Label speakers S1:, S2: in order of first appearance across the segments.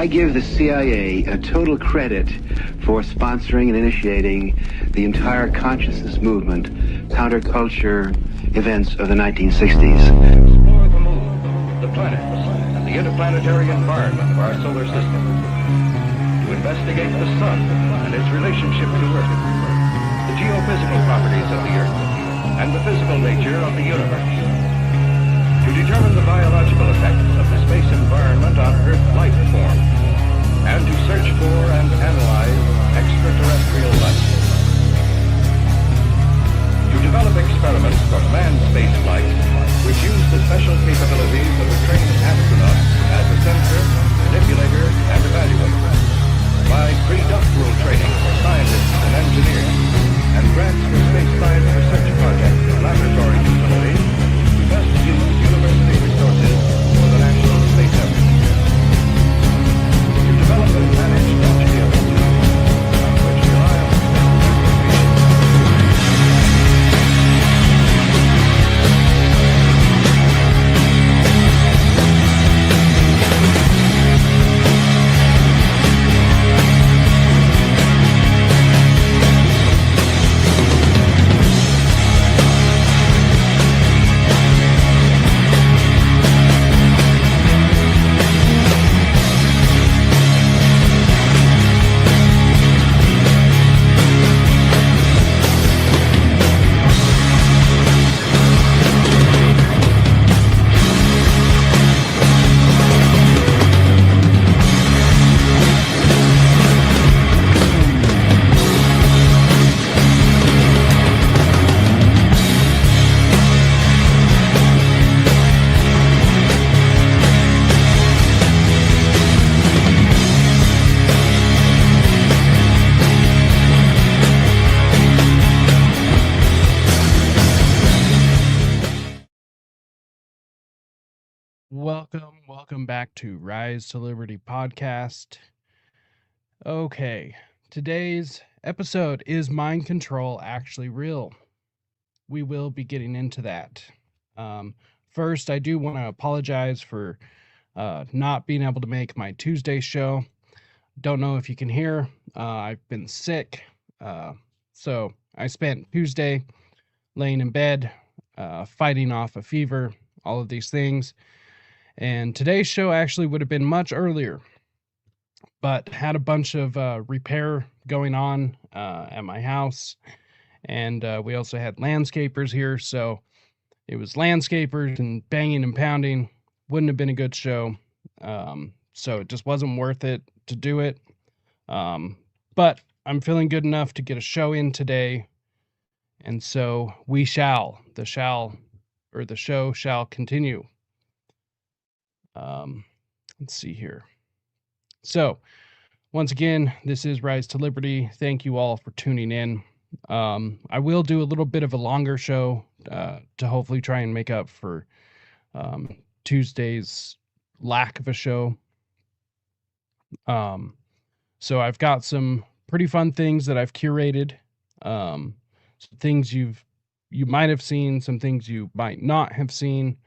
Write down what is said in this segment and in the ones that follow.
S1: I give the CIA a total credit for sponsoring and initiating the entire consciousness movement, counterculture events of the 1960s.
S2: Explore the moon, the planets, and the interplanetary environment of our solar system. To investigate the sun and its relationship to Earth, the geophysical properties of the Earth, and the physical nature of the universe. To determine the biological effects of the space environment on Earth life form, and to search for and analyze extraterrestrial life. To develop experiments for manned spaceflight, which use the special capabilities of a trained astronaut as a sensor, manipulator, and evaluator. Provide pre-doctoral training for scientists and engineers, and grants for space science research projects and laboratory facilities to best use university resources for the national space effort. To develop and manage engineering on which reliable
S3: Welcome back to Rise to Liberty podcast. Okay, today's episode, is mind control actually real? we will be getting into that. First, I do want to apologize for not being able to make my Tuesday show. Don't know if you can hear. I've been sick. So I spent Tuesday laying in bed, fighting off a fever, all of these things. And today's show actually would have been much earlier, but had a bunch of repair going on at my house. And we also had landscapers here. So it was landscapers and banging and pounding. Wouldn't have been a good show. So it just wasn't worth it to do it. But I'm feeling good enough to get a show in today. And so the show shall continue. Let's see here. So once again, this is Rise to Liberty. Thank you all for tuning in. I will do a little bit of a longer show to hopefully try and make up for Tuesday's lack of a show. So I've got some pretty fun things that I've curated. Some things you might have seen, some things you might not have seen,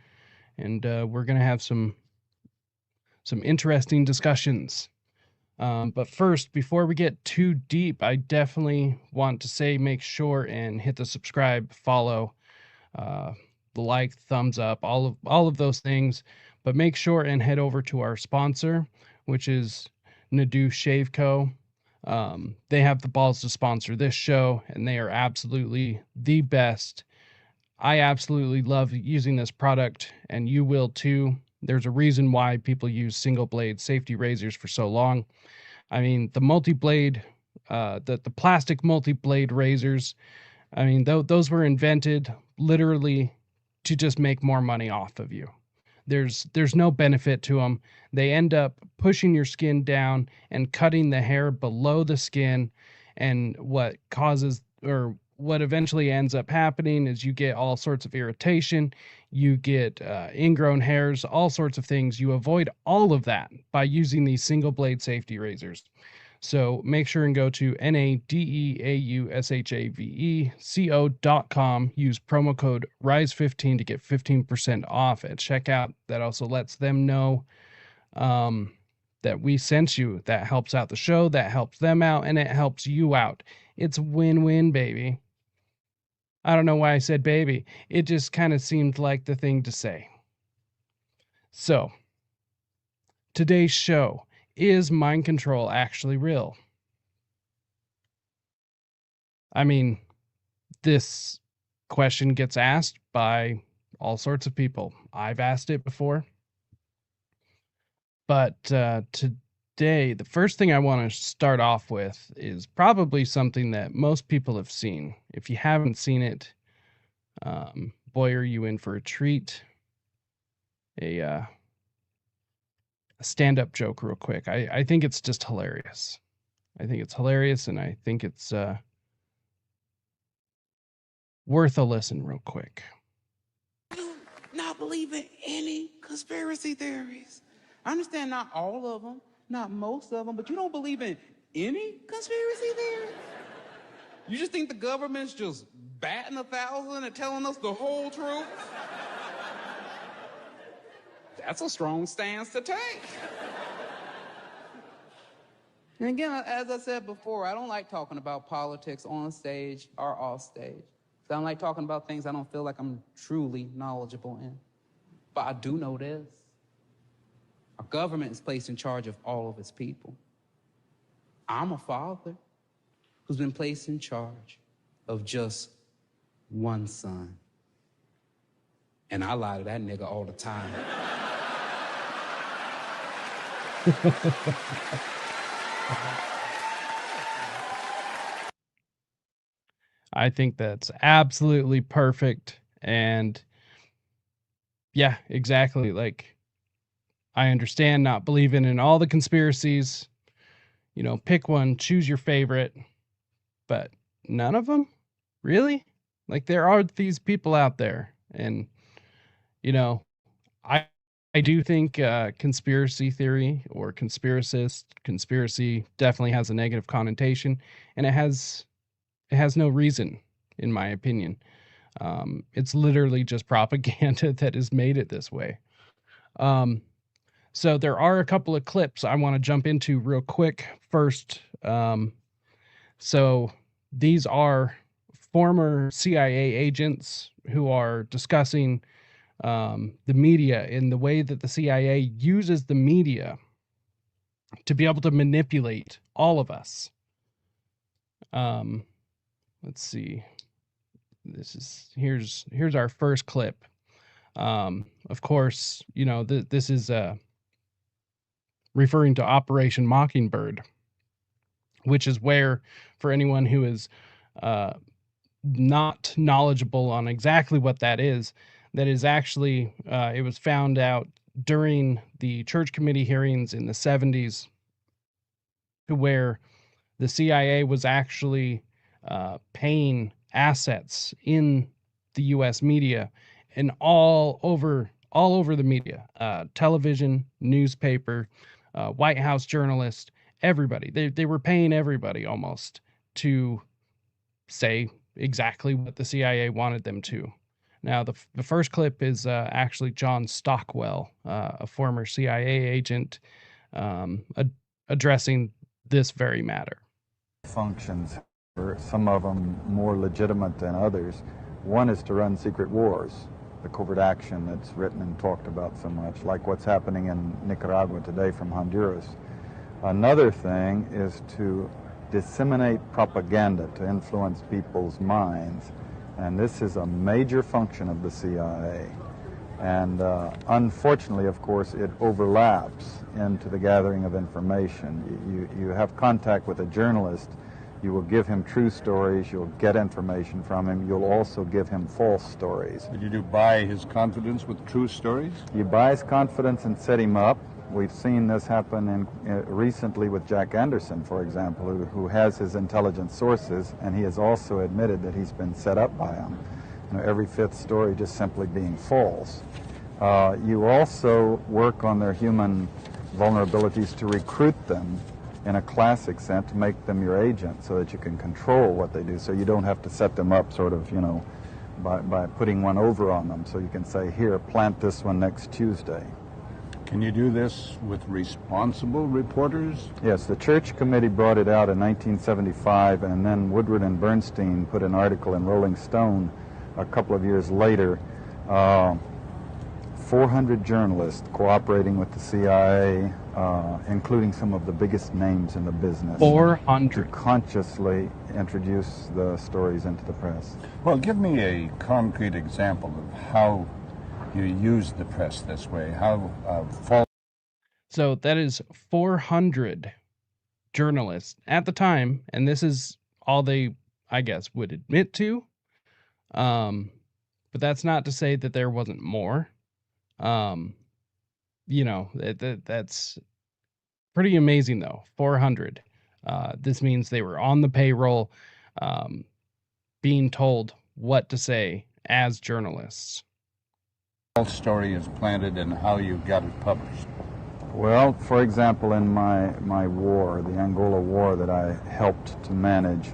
S3: and we're gonna have some interesting discussions. But first, before we get too deep, I definitely want to say make sure and hit the subscribe, follow, the like, thumbs up, all of those things. But make sure and head over to our sponsor, which is Nadu Shave Co. They have the balls to sponsor this show, and they are absolutely the best. I absolutely love using this product, and you will too. There's a reason why people use single blade safety razors for so long. I mean, the multi-blade, the plastic multi-blade razors, I mean, those were invented literally to just make more money off of you. There's no benefit to them. They end up pushing your skin down and cutting the hair below the skin, and what eventually ends up happening is you get all sorts of irritation, you get ingrown hairs, all sorts of things. You avoid all of that by using these single blade safety razors. So make sure and go to nadeaushave.co.com. Use promo code RISE15 to get 15% off at checkout. That also lets them know that we sent you. That helps out the show, that helps them out, and it helps you out. It's win-win, baby. I don't know why I said baby. It just kind of seemed like the thing to say. So, today's show. Is mind control actually real? I mean, this question gets asked by all sorts of people. I've asked it before. But today, the first thing I want to start off with is probably something that most people have seen. If you haven't seen it, boy, are you in for a treat. A stand-up joke real quick. I think it's just hilarious. I think it's hilarious, and I think it's worth a listen real quick.
S4: You not believe in any conspiracy theories? I understand not all of them, not most of them, but you don't believe in any conspiracy theories? You just think the government's just batting 1,000 and telling us the whole truth? That's a strong stance to take. And again, as I said before, I don't like talking about politics on stage or off stage. I don't like talking about things I don't feel like I'm truly knowledgeable in. But I do know this. Our government is placed in charge of all of its people. I'm a father who's been placed in charge of just one son. And I lie to that nigga all the time.
S3: I think that's absolutely perfect. And yeah, exactly. Like, I understand not believing in all the conspiracies. You know, pick one, choose your favorite. But none of them? Really? Like, there are these people out there. And, you know, I do think conspiracy theory or conspiracy definitely has a negative connotation, and it has no reason, in my opinion. It's literally just propaganda that has made it this way. So there are a couple of clips I want to jump into real quick first. So these are former CIA agents who are discussing the media in the way that the CIA uses the media to be able to manipulate all of us. Let's see. Here's our first clip. Of course, you know, this is referring to Operation Mockingbird, which is where, for anyone who is not knowledgeable on exactly what that is actually, it was found out during the church committee hearings in the 70s, where the CIA was actually paying assets in the U.S. media and all over the media, television, newspaper, White House journalists, everybody. They were paying everybody almost to say exactly what the CIA wanted them to. Now, the first clip is actually John Stockwell, a former CIA agent, addressing this very matter.
S5: Functions, some of them more legitimate than others. One is to run secret wars, the covert action that's written and talked about so much, like what's happening in Nicaragua today from Honduras. Another thing is to disseminate propaganda to influence people's minds, and this is a major function of the CIA. And unfortunately, of course, it overlaps into the gathering of information. You have contact with a journalist, you will give him true stories, you'll get information from him, you'll also give him false stories.
S6: Did you buy his confidence with true stories?
S5: You buy his confidence and set him up. We've seen this happen recently with Jack Anderson, for example, who has his intelligence sources, and he has also admitted that he's been set up by them. You know, every fifth story just simply being false. You also work on their human vulnerabilities to recruit them in a classic sense, to make them your agent so that you can control what they do, so you don't have to set them up sort of, you know, by putting one over on them. So you can say, here, plant this one next Tuesday.
S6: Can you do this with responsible reporters?
S5: Yes, the Church Committee brought it out in 1975, and then Woodward and Bernstein put an article in Rolling Stone a couple of years later. 400 journalists cooperating with the CIA, including some of the biggest names in the business.
S3: 400.
S5: To consciously introduce the stories into the press.
S6: Well, give me a concrete example of how you use the press this way.
S3: So that is 400 journalists at the time, and this is all they, I guess, would admit to. But that's not to say that there wasn't more. You know, that's pretty amazing, though. 400. This means they were on the payroll, being told what to say as journalists.
S6: Story is planted and how you got it published.
S5: Well, for example, in my war, the Angola War that I helped to manage,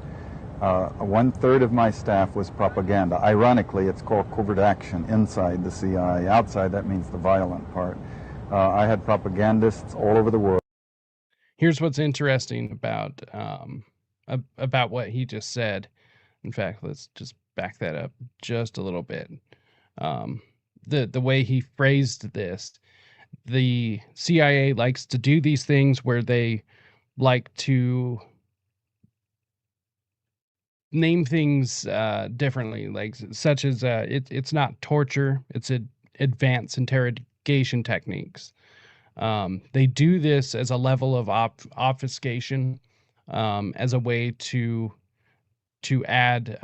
S5: 1/3 of my staff was propaganda. Ironically, it's called covert action inside the CIA. Outside, that means the violent part. I had propagandists all over the world.
S3: Here's what's interesting about what he just said. In fact, let's just back that up just a little bit. The way he phrased this, the CIA likes to do these things where they like to name things differently, like such as it's not torture, it's advanced interrogation techniques. They do this as a level of obfuscation, as a way to add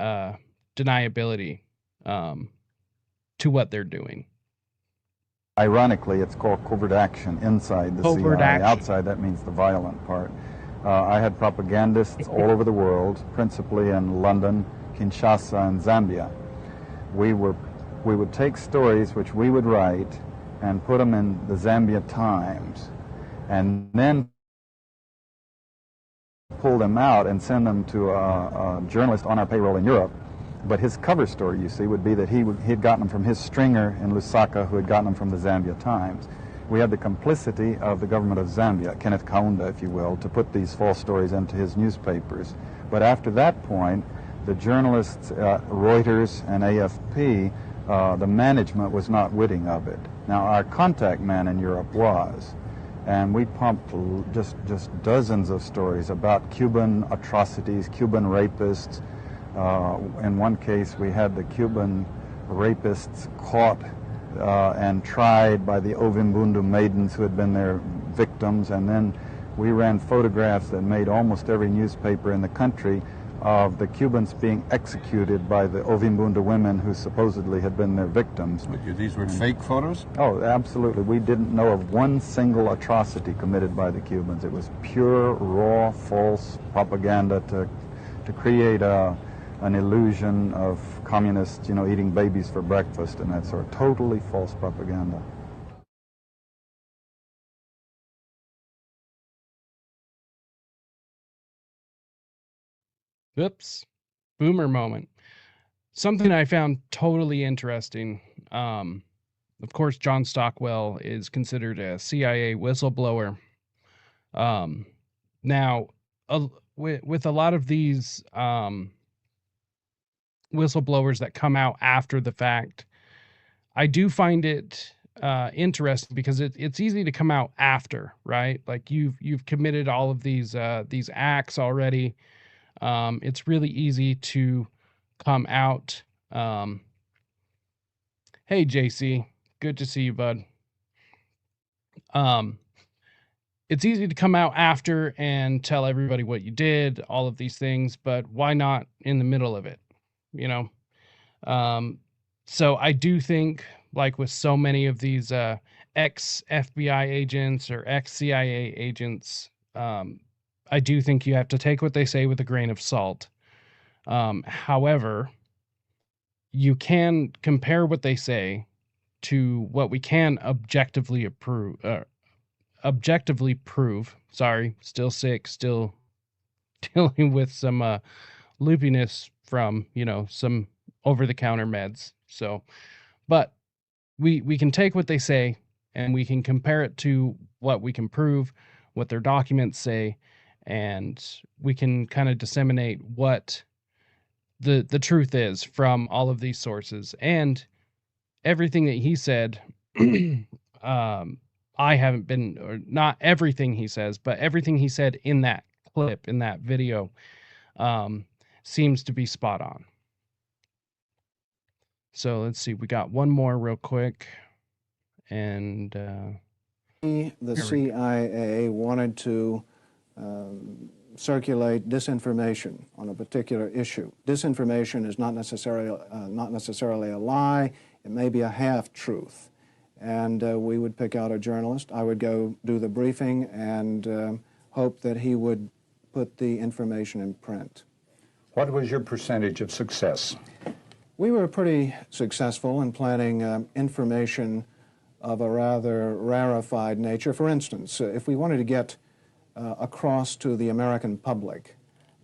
S3: deniability to what they're doing.
S5: Ironically, it's called covert action inside the CIA.
S3: Action.
S5: Outside, that means the violent part. I had propagandists all over the world, principally in London, Kinshasa, and Zambia. We would take stories which we would write and put them in the Zambia Times, and then pull them out and send them to a journalist on our payroll in Europe, But his cover story, you see, would be that he had gotten them from his stringer in Lusaka, who had gotten them from the Zambia Times. We had the complicity of the government of Zambia, Kenneth Kaunda, if you will, to put these false stories into his newspapers. But after that point, the journalists, Reuters and AFP, the management was not witting of it. Now, our contact man in Europe was, and we pumped just dozens of stories about Cuban atrocities, Cuban rapists. In one case, we had the Cuban rapists caught and tried by the Ovimbundu maidens who had been their victims, and then we ran photographs that made almost every newspaper in the country of the Cubans being executed by the Ovimbundu women who supposedly had been their victims.
S6: But these were fake photos?
S5: Oh, absolutely. We didn't know of one single atrocity committed by the Cubans. It was pure, raw, false propaganda to create an illusion of communists, you know, eating babies for breakfast and that sort of totally false propaganda.
S3: Oops. Boomer moment. Something I found totally interesting. Of course, John Stockwell is considered a CIA whistleblower. Now, with a lot of these whistleblowers that come out after the fact, I do find it interesting because it's easy to come out after, right? Like you've committed all of these acts already. It's really easy to come out. Hey, JC, good to see you, bud. It's easy to come out after and tell everybody what you did, all of these things, but why not in the middle of it? You know? So I do think, like with so many of these ex-FBI agents or ex-CIA agents, I do think you have to take what they say with a grain of salt. However, you can compare what they say to what we can objectively prove. Sorry, still sick, still dealing with some loopiness from, you know, some over-the-counter meds. So, but we can take what they say and we can compare it to what we can prove, what their documents say, and we can kind of disseminate what the truth is from all of these sources. And everything that he said, I haven't been, or not everything he says, but everything he said in that clip, in that video, seems to be spot on. So let's see, we got one more real quick. And
S7: the CIA wanted to circulate disinformation on a particular issue. Disinformation is not necessarily a lie. It may be a half-truth. And we would pick out a journalist. I would go do the briefing and hope that he would put the information in print.
S6: What was your percentage of success?
S7: We were pretty successful in planning information of a rather rarefied nature. For instance, if we wanted to get across to the American public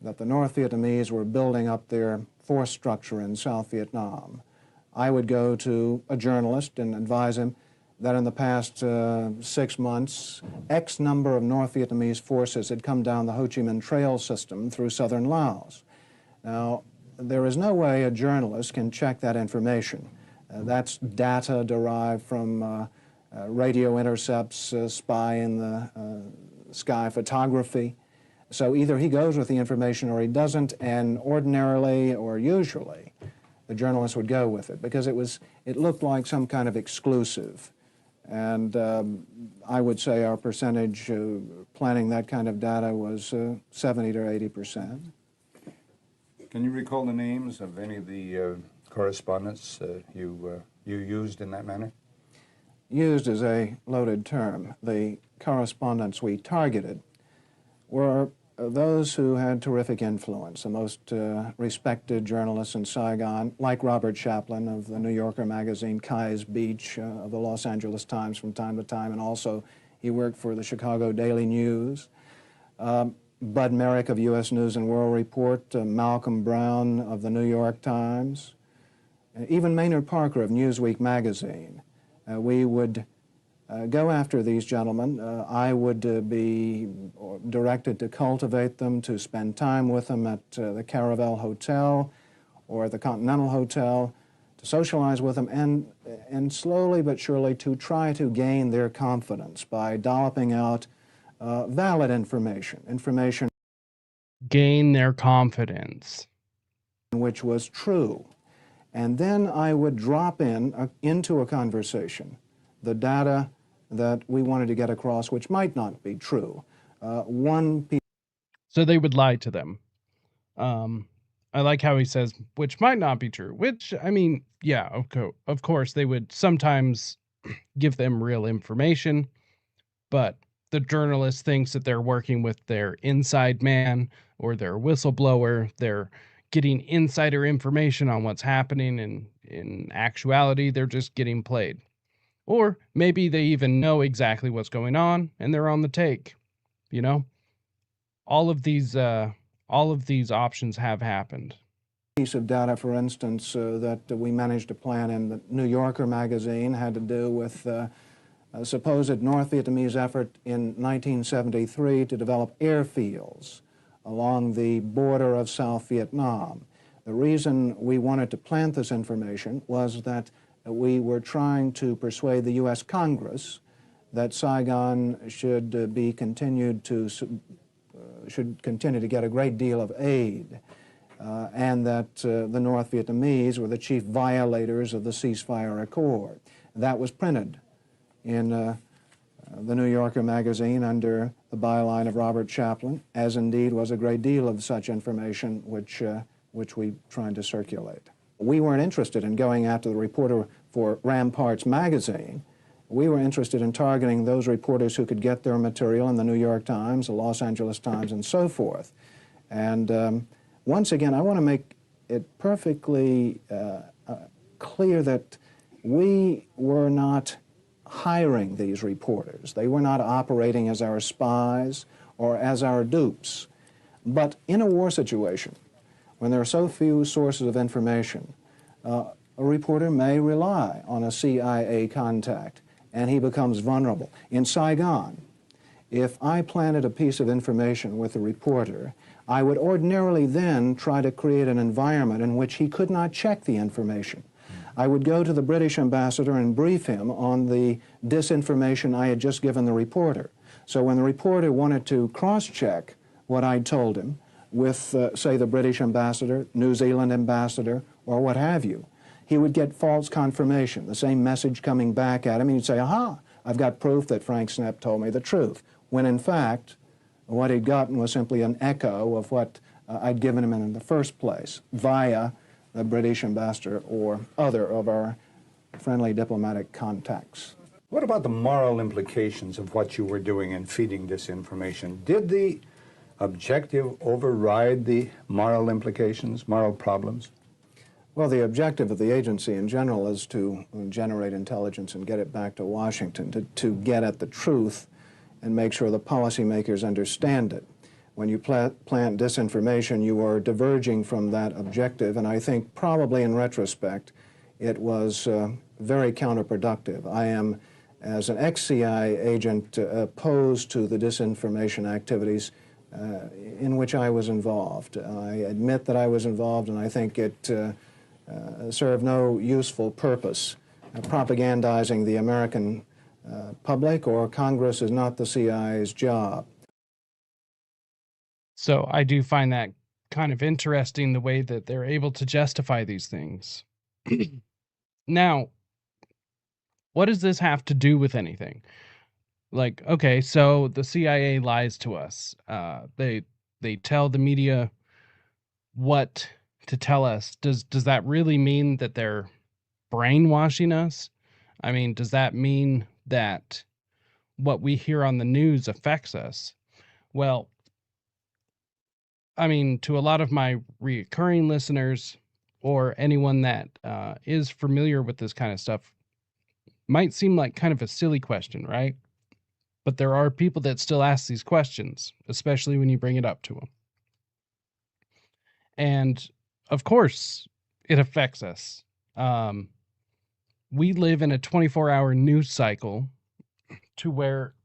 S7: that the North Vietnamese were building up their force structure in South Vietnam, I would go to a journalist and advise him that in the past 6 months, X number of North Vietnamese forces had come down the Ho Chi Minh Trail system through southern Laos. Now, there is no way a journalist can check that information. That's data derived from radio intercepts, spy in the sky photography. So either he goes with the information or he doesn't, and ordinarily or usually the journalist would go with it because it looked like some kind of exclusive. And I would say our percentage planning that kind of data was 70 to 80%.
S6: Can you recall the names of any of the correspondents you used in that manner?
S7: Used is a loaded term. The correspondents we targeted were those who had terrific influence, the most respected journalists in Saigon, like Robert Chaplin of the New Yorker magazine, Kai's Beach of the Los Angeles Times from time to time, and also he worked for the Chicago Daily News. Bud Merrick of U.S. News and World Report, Malcolm Brown of the New York Times, even Maynard Parker of Newsweek magazine. We would go after these gentlemen. I would be directed to cultivate them, to spend time with them at the Caravel Hotel or the Continental Hotel, to socialize with them, and slowly but surely to try to gain their confidence by dolloping out valid information
S3: Gain their confidence.
S7: which was true. And then I would drop into a conversation the data that we wanted to get across, which might not be true.
S3: So they would lie to them. I like how he says, which might not be true, which, I mean, yeah, of course, they would sometimes give them real information, but the journalist thinks that they're working with their inside man or their whistleblower. They're getting insider information on what's happening, and in actuality, they're just getting played. Or maybe they even know exactly what's going on and they're on the take. You know, all of these options have happened.
S7: Piece of data, for instance, that we managed to plant in the New Yorker magazine had to do with a supposed North Vietnamese effort in 1973 to develop airfields along the border of South Vietnam. The reason we wanted to plant this information was that we were trying to persuade the U.S. Congress that Saigon should continue to get a great deal of aid, and that the North Vietnamese were the chief violators of the ceasefire accord. That was printed in the New Yorker magazine under the byline of Robert Chaplin, as indeed was a great deal of such information which we tried to circulate. We weren't interested in going after the reporter for Ramparts magazine. We were interested in targeting those reporters who could get their material in the New York Times, the Los Angeles Times, and so forth. And once again, I want to make it perfectly clear that we were not hiring these reporters. They were not operating as our spies or as our dupes. But in a war situation, when there are so few sources of information, a reporter may rely on a CIA contact, and he becomes vulnerable. In Saigon, if I planted a piece of information with a reporter, I would ordinarily then try to create an environment in which he could not check the information. I would go to the British ambassador and brief him on the disinformation I had just given the reporter. So when the reporter wanted to cross-check what I'd told him with, say, the British ambassador, New Zealand ambassador, or what have you, he would get false confirmation, the same message coming back at him, and he'd say, aha, I've got proof that Frank Snepp told me the truth, when in fact, what he'd gotten was simply an echo of what I'd given him in the first place, via the British ambassador or other of our friendly diplomatic contacts.
S6: What about the moral implications of what you were doing in feeding disinformation? Did the objective override the moral implications, moral problems?
S7: Well, the objective of the agency in general is to generate intelligence and get it back to Washington, to get at the truth and make sure the policymakers understand it. When you plant disinformation, you are diverging from that objective, and I think probably in retrospect, it was very counterproductive. I am, as an ex-CIA agent, opposed to the disinformation activities in which I was involved. I admit that I was involved, and I think it served no useful purpose. Propagandizing the American public or Congress is not the CIA's job.
S3: So I do find that kind of interesting, the way that they're able to justify these things. Now, what does this have to do with anything? Like, okay, so the CIA lies to us. They tell the media what to tell us. Does that really mean that they're brainwashing us? I mean, does that mean that what we hear on the news affects us? Well, I mean, to a lot of my recurring listeners or anyone that is familiar with this kind of stuff, might seem like kind of a silly question, right? But there are people that still ask these questions, especially when you bring it up to them. And of course, it affects us. We live in a 24-hour news cycle to where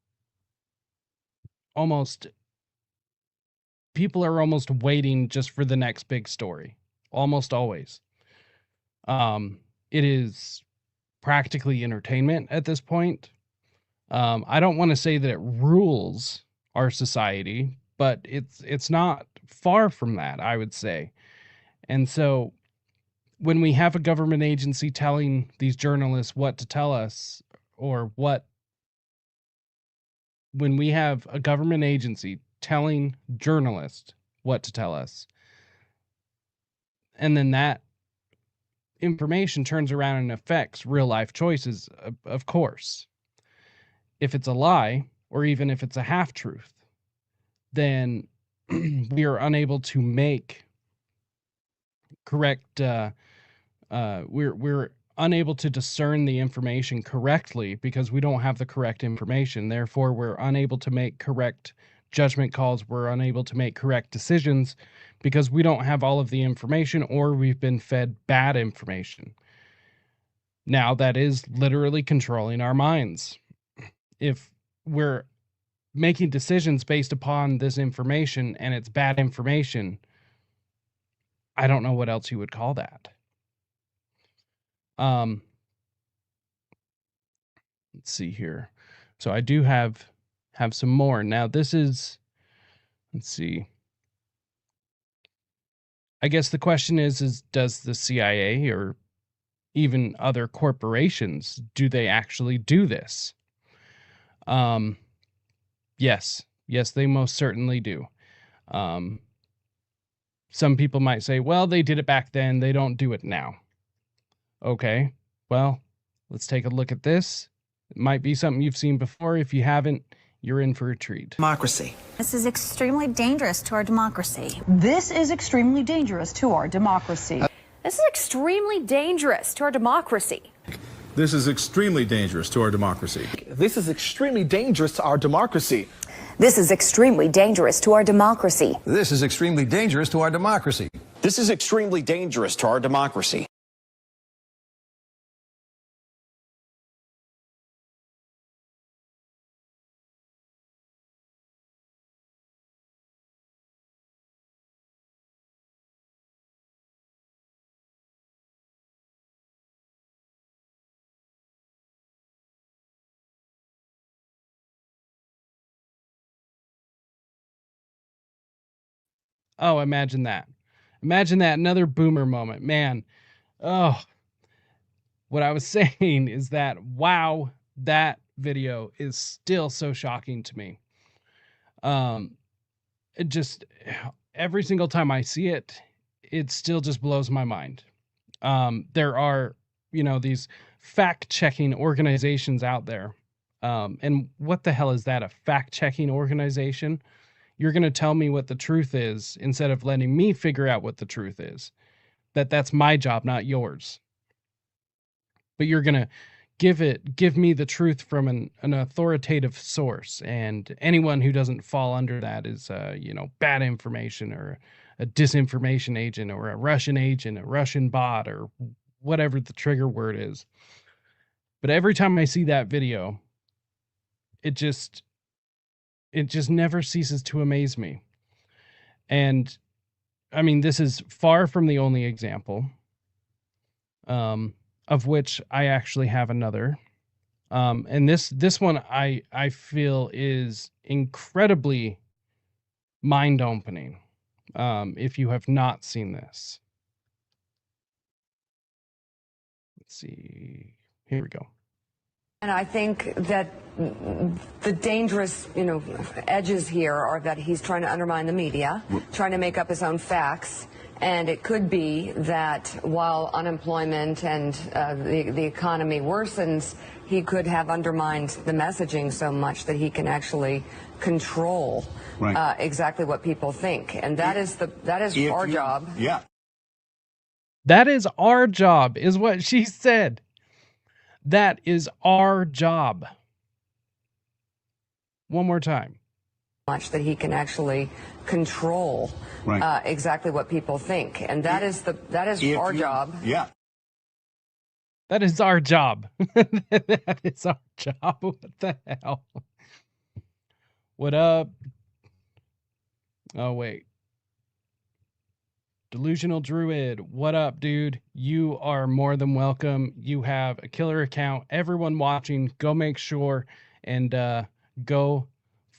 S3: people are almost waiting just for the next big story. Almost always. It is practically entertainment at this point. I don't want to say that it rules our society, but it's not far from that, I would say. And so when we have a government agency telling these journalists what to tell us, when we have a government agency telling journalists what to tell us, and then that information turns around and affects real life choices, of course. If it's a lie, or even if it's a half truth, then we are unable to make correct, we're unable to discern the information correctly because we don't have the correct information. Therefore, we're unable to make correct judgment calls. We're unable to make correct decisions because we don't have all of the information, or we've been fed bad information. Now, that is literally controlling our minds. If we're making decisions based upon this information and it's bad information, I don't know what else you would call that. Let's see here. So I do have some more. Now this is, let's see. I guess the question is does the CIA or even other corporations, do they actually do this? Yes, they most certainly do. Some people might say, well, they did it back then, they don't do it now. Okay, well, let's take a look at this. It might be something you've seen before. If you haven't, you're in for a treat.
S8: Democracy.
S9: This is extremely dangerous to our democracy.
S10: This is extremely dangerous to our democracy.
S11: This is extremely dangerous to our democracy.
S12: This is extremely dangerous to our democracy.
S8: This is extremely dangerous to our democracy.
S13: This is extremely dangerous to our democracy.
S14: This is extremely dangerous to our democracy.
S15: This is extremely dangerous to our democracy.
S3: Oh, imagine that. Imagine that, another boomer moment. Man, oh, what I was saying is that, wow, that video is still so shocking to me. It just, every single time I see it, it still just blows my mind. There are, these fact-checking organizations out there. And what the hell is that, a fact-checking organization? You're going to tell me what the truth is instead of letting me figure out what the truth is. That's my job, not yours. But you're going to give me the truth from an authoritative source, and anyone who doesn't fall under that is bad information, or a disinformation agent, or a Russian agent, a Russian bot, or whatever the trigger word is. But every time I see that video, it just never ceases to amaze me. And I mean, this is far from the only example, of which I actually have another. And this one I feel is incredibly mind-opening, if you have not seen this. Let's see. Here we go.
S16: And I think that the dangerous, edges here are that he's trying to undermine the media, trying to make up his own facts. And it could be that while unemployment and the economy worsens, he could have undermined the messaging so much that he can actually control exactly what people think. And that is our job.
S6: Yeah.
S3: That is our job, is what she said. That is our job. one more time.
S16: Much that he can actually control exactly what people think, and that is our job.
S6: Yeah.
S3: That is our job. That is our job. What the hell? What up? Oh, wait. Delusional Druid. What up, dude? You are more than welcome. You have a killer account. Everyone watching, go make sure and go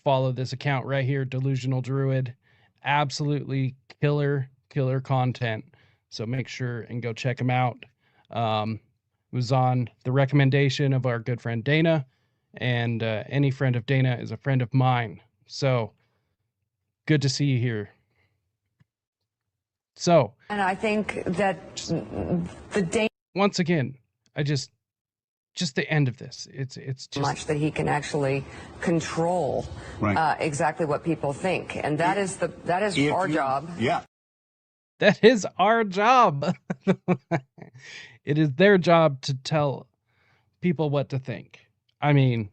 S3: follow this account right here, Delusional Druid. Absolutely killer content. So make sure and go check him out. It was on the recommendation of our good friend Dana, and any friend of Dana is a friend of mine. So good to see you here. So,
S16: and I think that
S3: once again, I just the end of this. It's just
S16: much that he can actually control exactly what people think, and that is our job.
S6: Yeah.
S3: That is our job. It is their job to tell people what to think. I mean,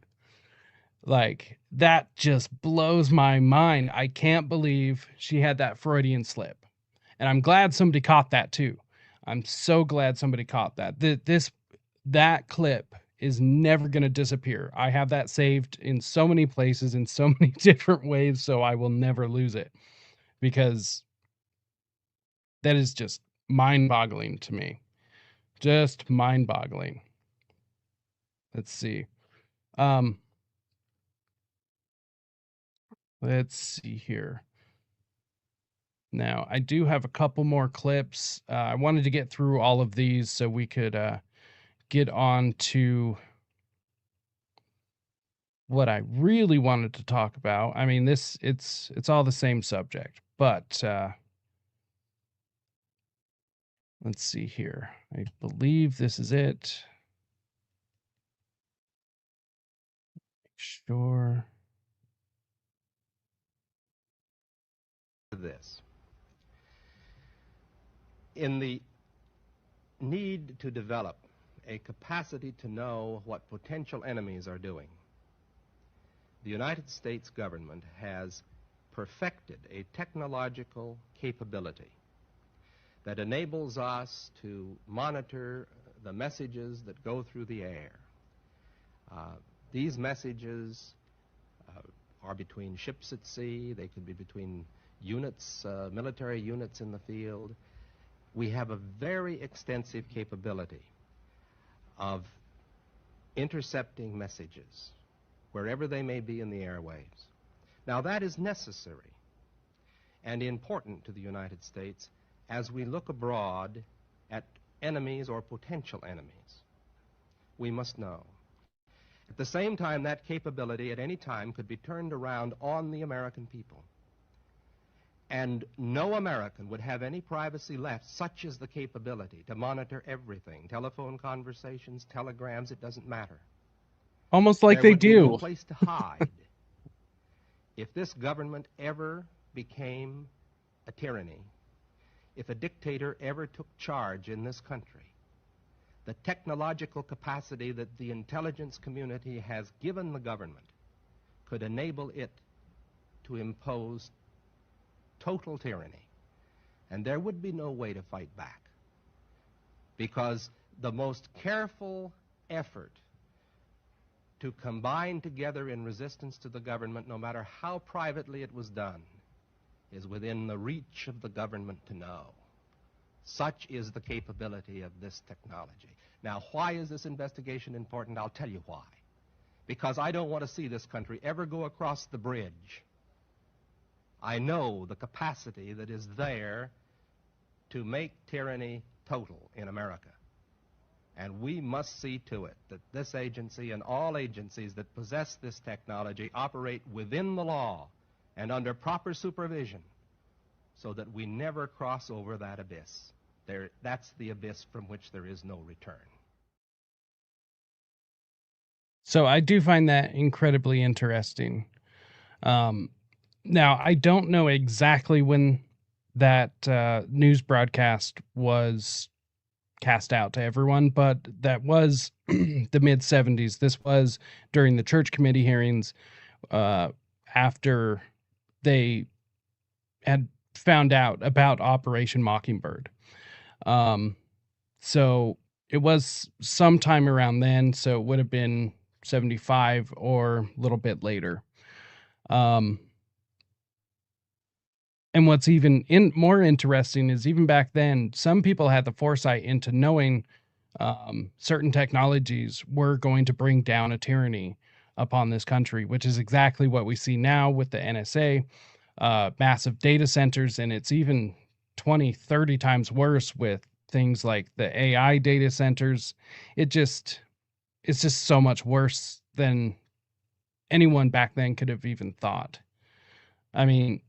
S3: like, that just blows my mind. I can't believe she had that Freudian slip. And I'm glad somebody caught that too. I'm so glad somebody caught that. That clip is never going to disappear. I have that saved in so many places in so many different ways, so I will never lose it, because that is just mind-boggling to me. Just mind-boggling. Let's see. Let's see here. Now, I do have a couple more clips. I wanted to get through all of these so we could get on to what I really wanted to talk about. I mean, it's all the same subject, but let's see here. I believe this is it. Make sure.
S17: This. In the need to develop a capacity to know what potential enemies are doing, the United States government has perfected a technological capability that enables us to monitor the messages that go through the air. These messages are between ships at sea. They could be between units, military units in the field. We have a very extensive capability of intercepting messages wherever they may be in the airwaves. Now, that is necessary and important to the United States as we look abroad at enemies or potential enemies. We must know. At the same time, that capability at any time could be turned around on the American people. And no American would have any privacy left, such as the capability to monitor everything. Telephone conversations, telegrams, it doesn't matter.
S3: Almost like they do.
S17: There would be no place to hide. If this government ever became a tyranny, if a dictator ever took charge in this country, the technological capacity that the intelligence community has given the government could enable it to impose total tyranny. And there would be no way to fight back, because the most careful effort to combine together in resistance to the government, no matter how privately it was done, is within the reach of the government to know. Such is the capability of this technology. Now, why is this investigation important? I'll tell you why. Because I don't want to see this country ever go across the bridge. I know the capacity that is there to make tyranny total in America. And we must see to it that this agency and all agencies that possess this technology operate within the law and under proper supervision, so that we never cross over that abyss. That's the abyss from which there is no return.
S3: So I do find that incredibly interesting. Now, I don't know exactly when that news broadcast was cast out to everyone, but that was the mid-70s. This was during the church committee hearings after they had found out about Operation Mockingbird. So it was sometime around then, so it would have been 75 or a little bit later. And what's even more interesting is even back then, some people had the foresight into knowing certain technologies were going to bring down a tyranny upon this country, which is exactly what we see now with the NSA, massive data centers, and it's even 20, 30 times worse with things like the AI data centers. It's just so much worse than anyone back then could have even thought. I mean,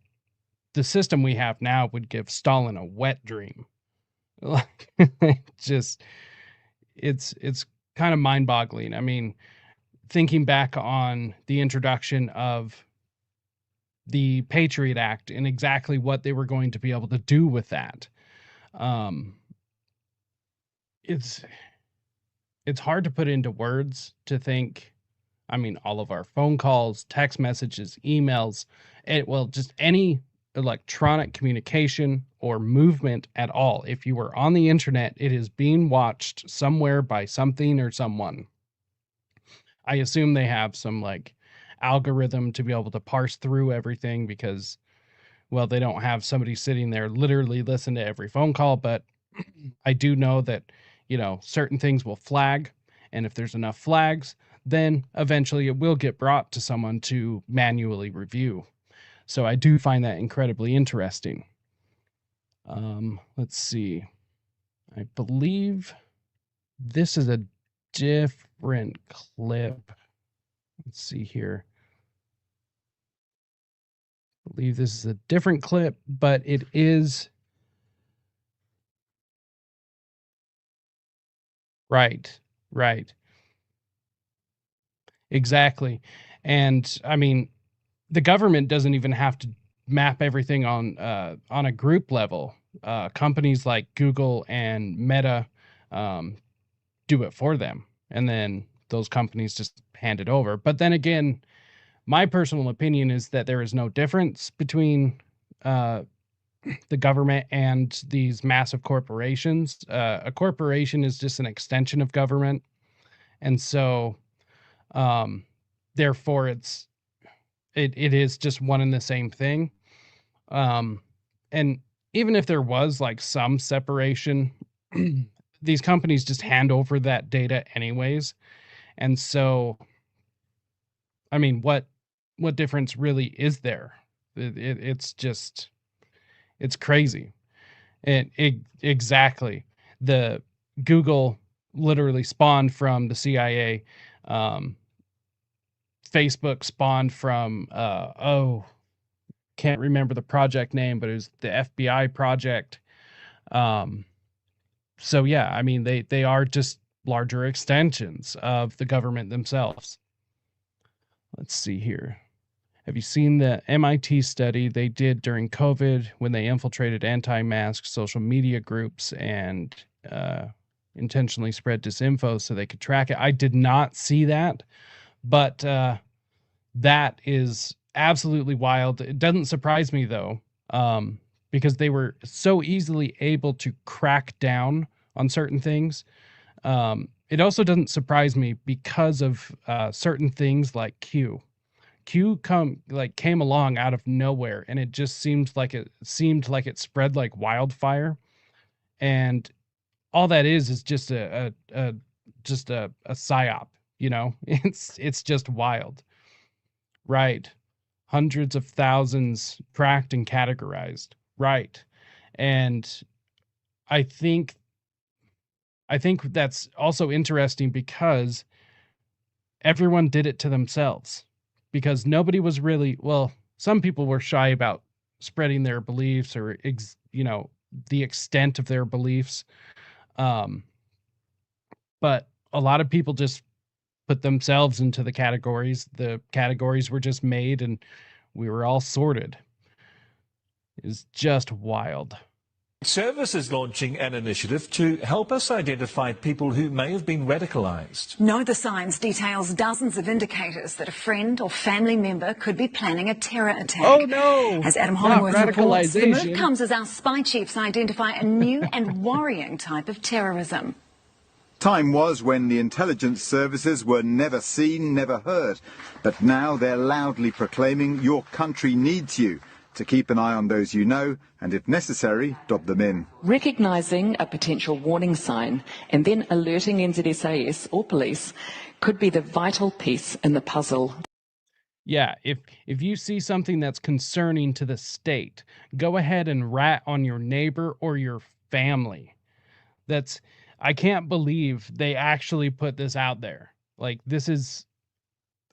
S3: the system we have now would give Stalin a wet dream. Like, just, it's kind of mind-boggling. I mean, thinking back on the introduction of the Patriot Act and exactly what they were going to be able to do with that. It's hard to put into words to think. I mean, all of our phone calls, text messages, emails, just any electronic communication or movement at all. If you were on the internet, it is being watched somewhere by something or someone. I assume they have some like algorithm to be able to parse through everything because, well, they don't have somebody sitting there literally listen to every phone call, but I do know that, certain things will flag. And if there's enough flags, then eventually it will get brought to someone to manually review. So I do find that incredibly interesting. Let's see. I believe this is a different clip. Let's see here. I believe this is a different clip, but it is right. Exactly. And I mean, the government doesn't even have to map everything on a group level. Companies like Google and Meta do it for them, and then those companies just hand it over. But then again, my personal opinion is that there is no difference between the government and these massive corporations. A corporation is just an extension of government, and so therefore it is just one and the same thing. And even if there was like some separation, these companies just hand over that data anyways. And so, I mean, what difference really is there? It's crazy. Exactly. The Google literally spawned from the CIA. Facebook spawned from can't remember the project name, but it was the FBI project. So yeah, I mean they are just larger extensions of the government themselves. Let's see here. Have you seen the MIT study they did during COVID when they infiltrated anti-mask social media groups and intentionally spread disinfo so they could track it? I did not see that, but that is absolutely wild. It doesn't surprise me though, because they were so easily able to crack down on certain things. It also doesn't surprise me because of certain things like Q came along out of nowhere, and it just seemed like it spread like wildfire. And all that is just a psyop, it's just wild. Right. Hundreds of thousands tracked and categorized. Right. And I think that's also interesting because everyone did it to themselves, because nobody was really, well, some people were shy about spreading their beliefs or, the extent of their beliefs. But a lot of people just put themselves into the categories. The categories were just made and we were all sorted. It's just wild.
S18: Service is launching an initiative to help us identify people who may have been radicalized.
S9: Know the Signs details dozens of indicators that a friend or family member could be planning a terror attack.
S3: Oh no!
S9: As Adam
S3: Not
S9: Hollingworth reports, the
S3: radicalization.
S9: move comes as our spy chiefs identify a new and worrying type of terrorism.
S19: Time was when the intelligence services were never seen, never heard. But now they're loudly proclaiming your country needs you. To keep an eye on those you know, and if necessary, dob them in.
S20: Recognising a potential warning sign and then alerting NZSAS or police could be the vital piece in the puzzle.
S3: Yeah, if you see something that's concerning to the state, go ahead and rat on your neighbor or your family. I can't believe they actually put this out there. Like, this is,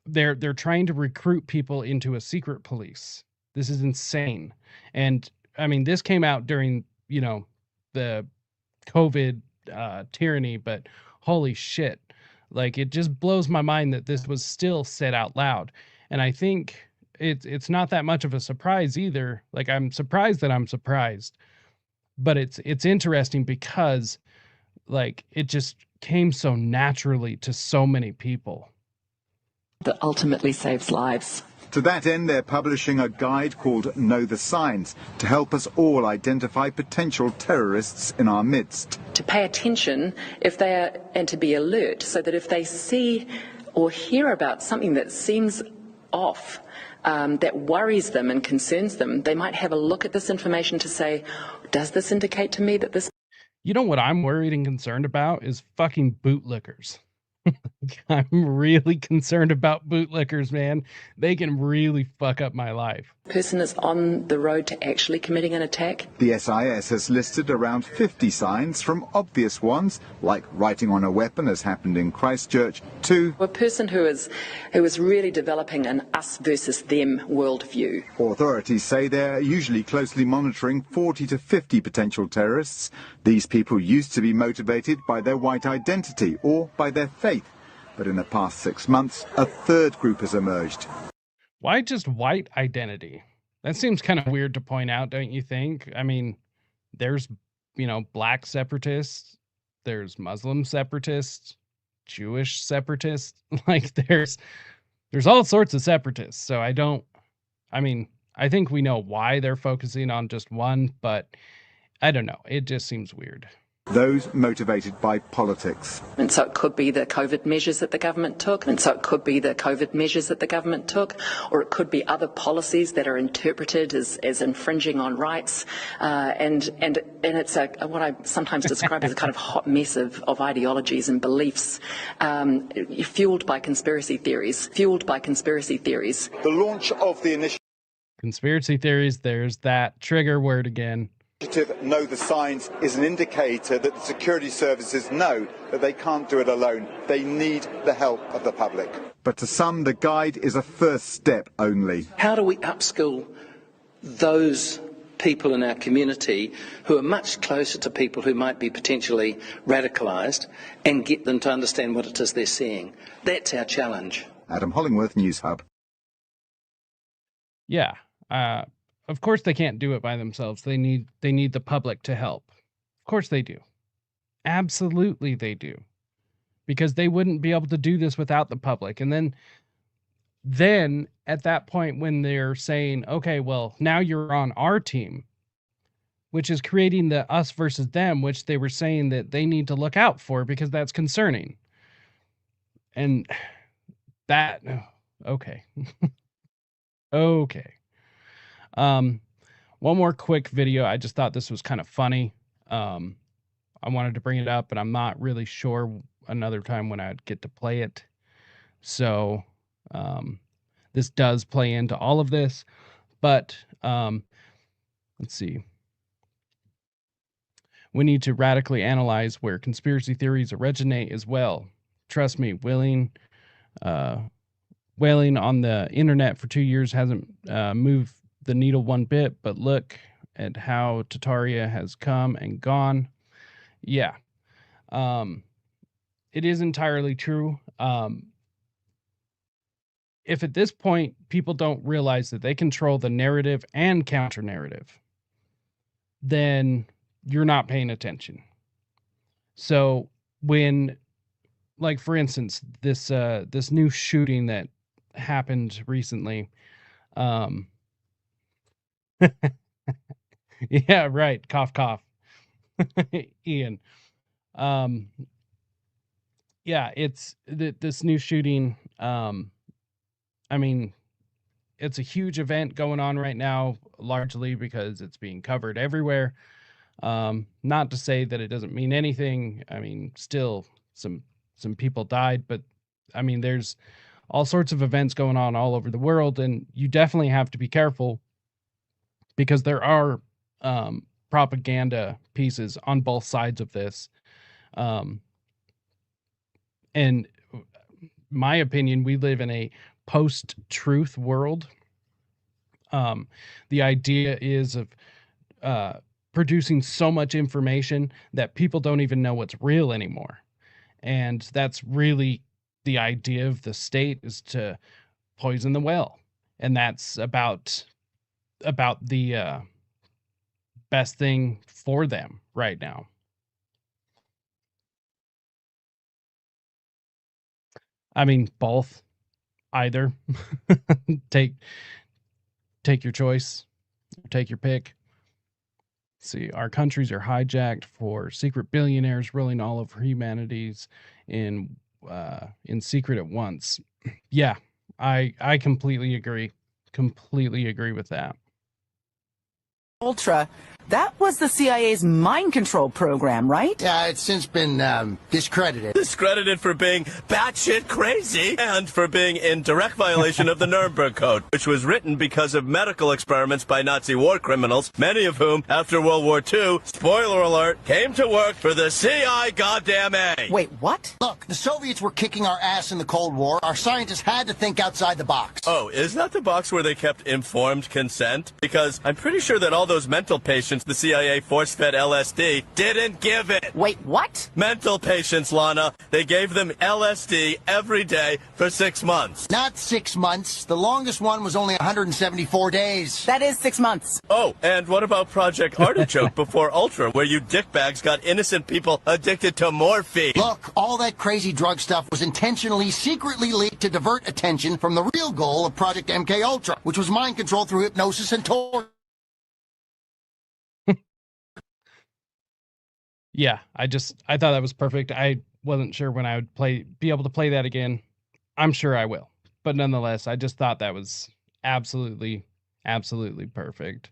S3: they're trying to recruit people into a secret police. This is insane. And I mean, this came out during, the COVID tyranny, but holy shit. Like, it just blows my mind that this was still said out loud. And I think it's not that much of a surprise either. Like, I'm surprised that I'm surprised. But it's interesting because, like, it just came so naturally to so many people.
S20: That ultimately saves lives.
S19: To that end, they're publishing a guide called Know the Signs to help us all identify potential terrorists in our midst.
S20: To pay attention and to be alert so that if they see or hear about something that seems off, that worries them and concerns them, they might have a look at this information to say, does this indicate to me that this...
S3: You know what I'm worried and concerned about is fucking bootlickers. I'm really concerned about bootlickers, man. They can really fuck up my life.
S20: Person is on the road to actually committing an attack.
S19: The SIS has listed around 50 signs, from obvious ones, like writing on a weapon, as happened in Christchurch, to
S20: a person who is really developing an us versus them worldview.
S19: Authorities say they're usually closely monitoring 40 to 50 potential terrorists. These people used to be motivated by their white identity or by their faith. But in the past 6 months, a third group has emerged.
S3: Why just white identity? That seems kind of weird to point out, don't you think? I mean, there's, black separatists, there's Muslim separatists, Jewish separatists. Like, there's all sorts of separatists. So I think we know why they're focusing on just one, but I don't know. It just seems weird.
S19: Those motivated by politics.
S20: And so it could be the COVID measures that the government took, or it could be other policies that are interpreted as infringing on rights, and it's what I sometimes describe as a kind of hot mess of ideologies and beliefs, fueled by conspiracy theories. The
S19: launch of the initiative.
S3: Conspiracy theories, there's that trigger word again.
S19: Know the Signs is an indicator that the security services know that they can't do it alone. They need the help of the public. But to some, the guide is a first step only.
S21: How do we upskill those people in our community who are much closer to people who might be potentially radicalised and get them to understand what it is they're seeing? That's our challenge.
S19: Adam Hollingworth, News Hub.
S3: Yeah. Of course they can't do it by themselves. They need the public to help. Of course they do. Absolutely they do. Because they wouldn't be able to do this without the public. And then at that point when they're saying, okay, well, now you're on our team, which is creating the us versus them, which they were saying that they need to look out for because that's concerning. And that, okay. Okay. One more quick video. I just thought this was kind of funny. I wanted to bring it up, but I'm not really sure another time when I'd get to play it. So, this does play into all of this, but, let's see. We need to radically analyze where conspiracy theories originate as well. Trust me, wailing on the internet for 2 years hasn't moved the needle one bit, but look at how Tartaria has come and gone. Yeah. It is entirely true. If at this point people don't realize that they control the narrative and counter narrative, then you're not paying attention. So when, like, for instance, this new shooting that happened recently, yeah, right, cough cough. Ian. Yeah, it's this new shooting. I mean, it's a huge event going on right now, largely because it's being covered everywhere. Not to say that it doesn't mean anything. I mean, still some people died, but I mean, there's all sorts of events going on all over the world, and you definitely have to be careful because there are propaganda pieces on both sides of this. And my opinion, we live in a post-truth world. The idea is of producing so much information that people don't even know what's real anymore. And that's really the idea of the state, is to poison the well. And that's about the best thing for them right now. I mean, both, either. take your choice, take your pick. See, our countries are hijacked for secret billionaires ruling all over humanities in secret at once. Yeah, I completely agree. Completely agree with that.
S1: Ultra, that was the CIA's mind control program, right?
S22: Yeah, it's since been discredited.
S23: Discredited for being batshit crazy and for being in direct violation of the Nuremberg Code, which was written because of medical experiments by Nazi war criminals, many of whom, after World War II, spoiler alert, came to work for the CI goddamn A.
S1: Wait, what?
S22: Look, the Soviets were kicking our ass in the Cold War. Our scientists had to think outside the box.
S23: Oh, is that the box where they kept informed consent? Because I'm pretty sure that all those mental patients the CIA force-fed LSD didn't give it.
S1: Wait, what?
S23: Mental patients, Lana. They gave them LSD every day for 6 months.
S22: Not 6 months. The longest one was only 174 days.
S1: That is 6 months.
S23: Oh, and what about Project Artichoke before Ultra, where you dickbags got innocent people addicted to morphine?
S22: Look, all that crazy drug stuff was intentionally, secretly leaked to divert attention from the real goal of Project MKUltra, which was mind control through hypnosis and torture.
S3: Yeah, I thought that was perfect. I wasn't sure when I would be able to play that again. I'm sure I will. But nonetheless, I just thought that was absolutely perfect.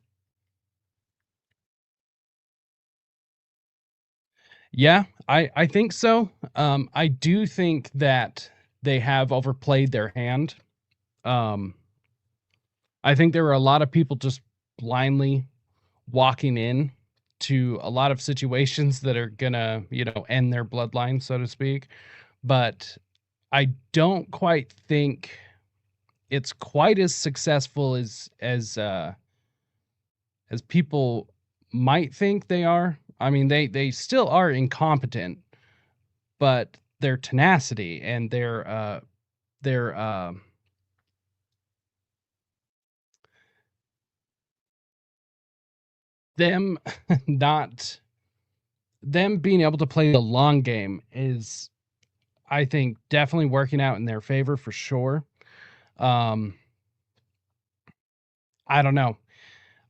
S3: Yeah, I think so. I do think that they have overplayed their hand. I think there were a lot of people just blindly walking in to a lot of situations that are gonna, end their bloodline, so to speak. But I don't quite think it's quite as successful as people might think they are. I mean, they still are incompetent, but their tenacity and their them being able to play the long game is, I think, definitely working out in their favor for sure. I don't know.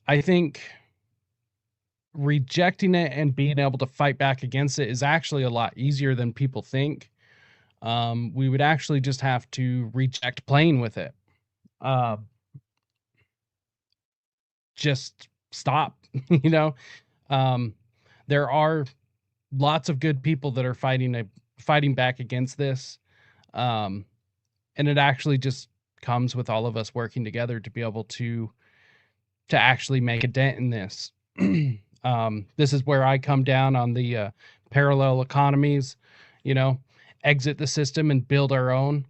S3: I think rejecting it and being able to fight back against it is actually a lot easier than people think. We would actually just have to reject playing with it. Just stop, there are lots of good people that are fighting back against this. And it actually just comes with all of us working together to be able to actually make a dent in this. This is where I come down on the parallel economies, exit the system and build our own.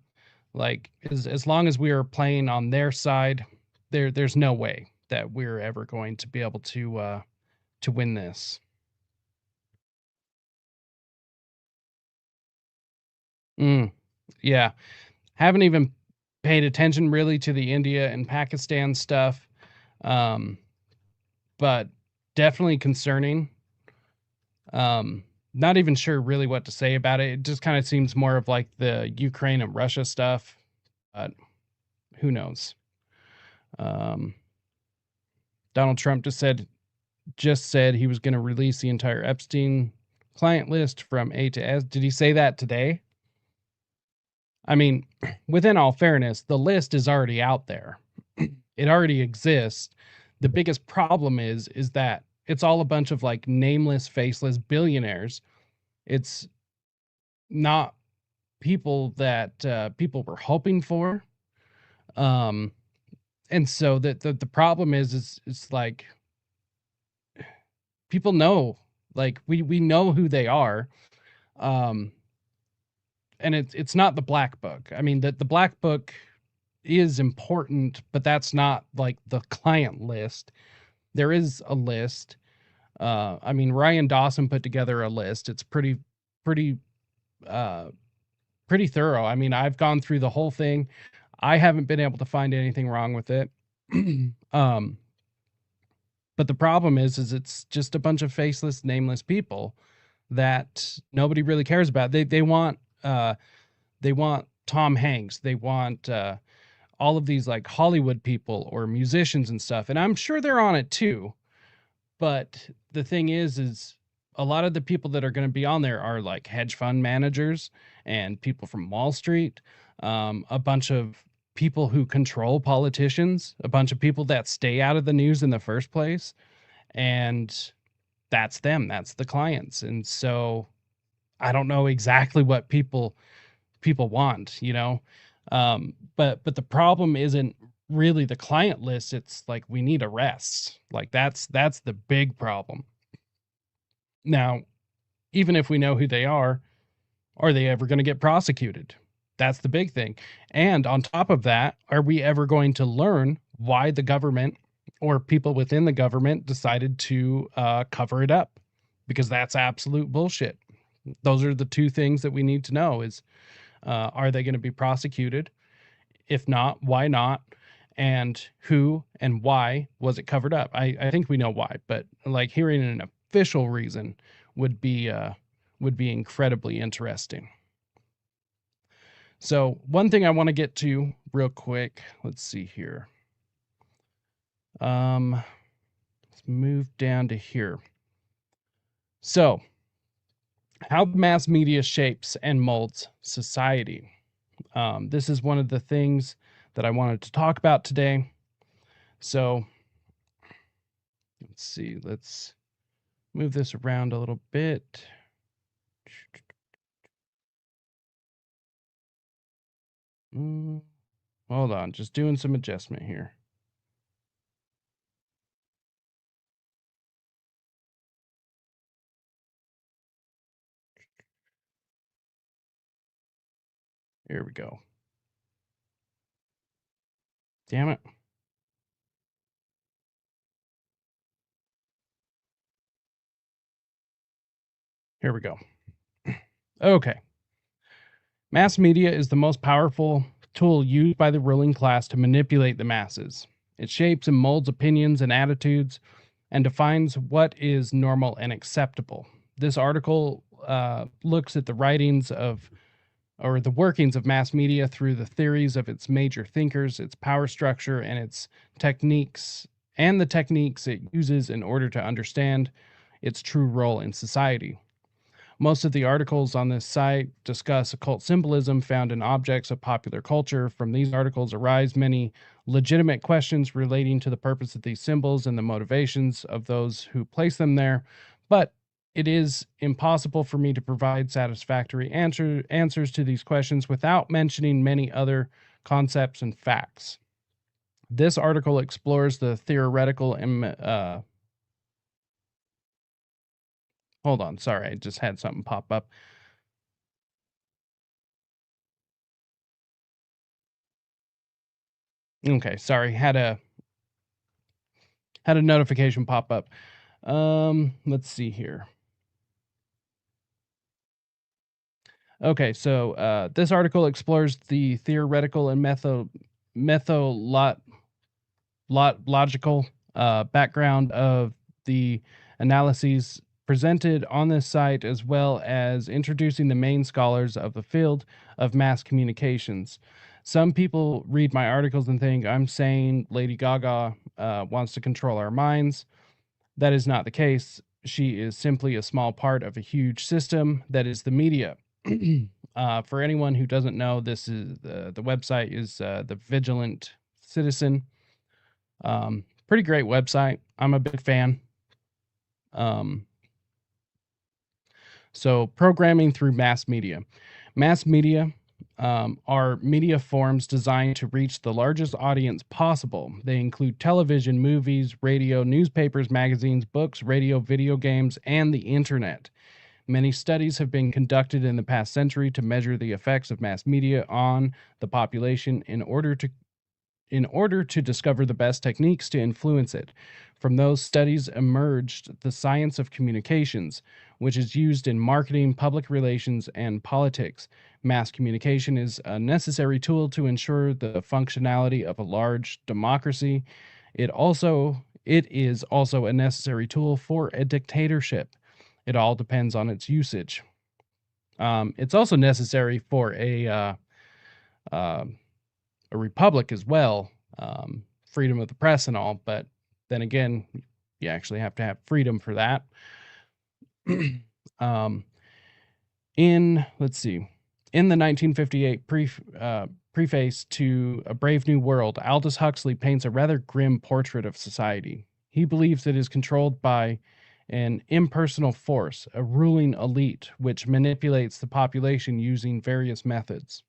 S3: Like, as long as we are playing on their side, there's no way that we're ever going to be able to win this. Yeah. Haven't even paid attention really to the India and Pakistan stuff. But definitely concerning. Not even sure really what to say about it. It just kind of seems more of like the Ukraine and Russia stuff, but who knows? Donald Trump just said he was going to release the entire Epstein client list from A to S. Did he say that today? I mean, within all fairness, the list is already out there. It already exists. The biggest problem is that it's all a bunch of like nameless, faceless billionaires. It's not people that people were hoping for. And so the problem is it's like people know, like we know who they are. And it's not the black book. I mean, the black book is important, but that's not like the client list. There is a list. I mean, Ryan Dawson put together a list. It's pretty thorough. I mean, I've gone through the whole thing. I haven't been able to find anything wrong with it. But the problem is it's just a bunch of faceless, nameless people that nobody really cares about. They want Tom Hanks. They want all of these like Hollywood people or musicians and stuff. And I'm sure they're on it too. But the thing is a lot of the people that are going to be on there are like hedge fund managers and people from Wall Street, a bunch of people who control politicians, a bunch of people that stay out of the news in the first place. And that's them. That's the clients. And so I don't know exactly what people want, you know? But the problem isn't really the client list. It's like, we need arrests. Like that's the big problem. Now, even if we know who they are they ever going to get prosecuted? That's the big thing. And on top of that, are we ever going to learn why the government or people within the government decided to cover it up? Because that's absolute bullshit. Those are the two things that we need to know is, are they going to be prosecuted? If not, why not? And who and why was it covered up? I think we know why, but like hearing an official reason would be incredibly interesting. So one thing I want to get to real quick, let's see here. Let's move down to here. So how mass media shapes and molds society. This is one of the things that I wanted to talk about today. So let's see, let's move this around a little bit. Hold on, just doing some adjustment here. Here we go. Damn it. Here we go. Okay. Mass media is the most powerful tool used by the ruling class to manipulate the masses. It shapes and molds opinions and attitudes and defines what is normal and acceptable. This article looks at the writings of, or the workings of mass media through the theories of its major thinkers, its power structure, and its techniques, and the techniques it uses in order to understand its true role in society. Most of the articles on this site discuss occult symbolism found in objects of popular culture. From these articles arise many legitimate questions relating to the purpose of these symbols and the motivations of those who place them there, but it is impossible for me to provide satisfactory answers to these questions without mentioning many other concepts and facts. This article explores the theoretical and hold on, sorry, I just had something pop up. Okay, sorry, had a notification pop up. Let's see here. Okay, so this article explores the theoretical and methodological background of the analyses presented on this site, as well as introducing the main scholars of the field of mass communications. Some people read my articles and think I'm saying Lady Gaga wants to control our minds. That is not the case. She is simply a small part of a huge system that is the media. For anyone who doesn't know, this is the website is the Vigilant Citizen. Pretty great website. I'm a big fan. So programming through mass media. Mass media are media forms designed to reach the largest audience possible. They include television, movies, radio, newspapers, magazines, books, radio, video games, and the internet. Many studies have been conducted in the past century to measure the effects of mass media on the population in order to discover the best techniques to influence it. From those studies emerged the science of communications, which is used in marketing, public relations, and politics. Mass communication is a necessary tool to ensure the functionality of a large democracy. It is also a necessary tool for a dictatorship. It all depends on its usage. It's also necessary for a republic as well, freedom of the press and all, but then again, you actually have to have freedom for that. In the 1958 preface to A Brave New World, Aldous Huxley paints a rather grim portrait of society. He believes it is controlled by an impersonal force, a ruling elite, which manipulates the population using various methods.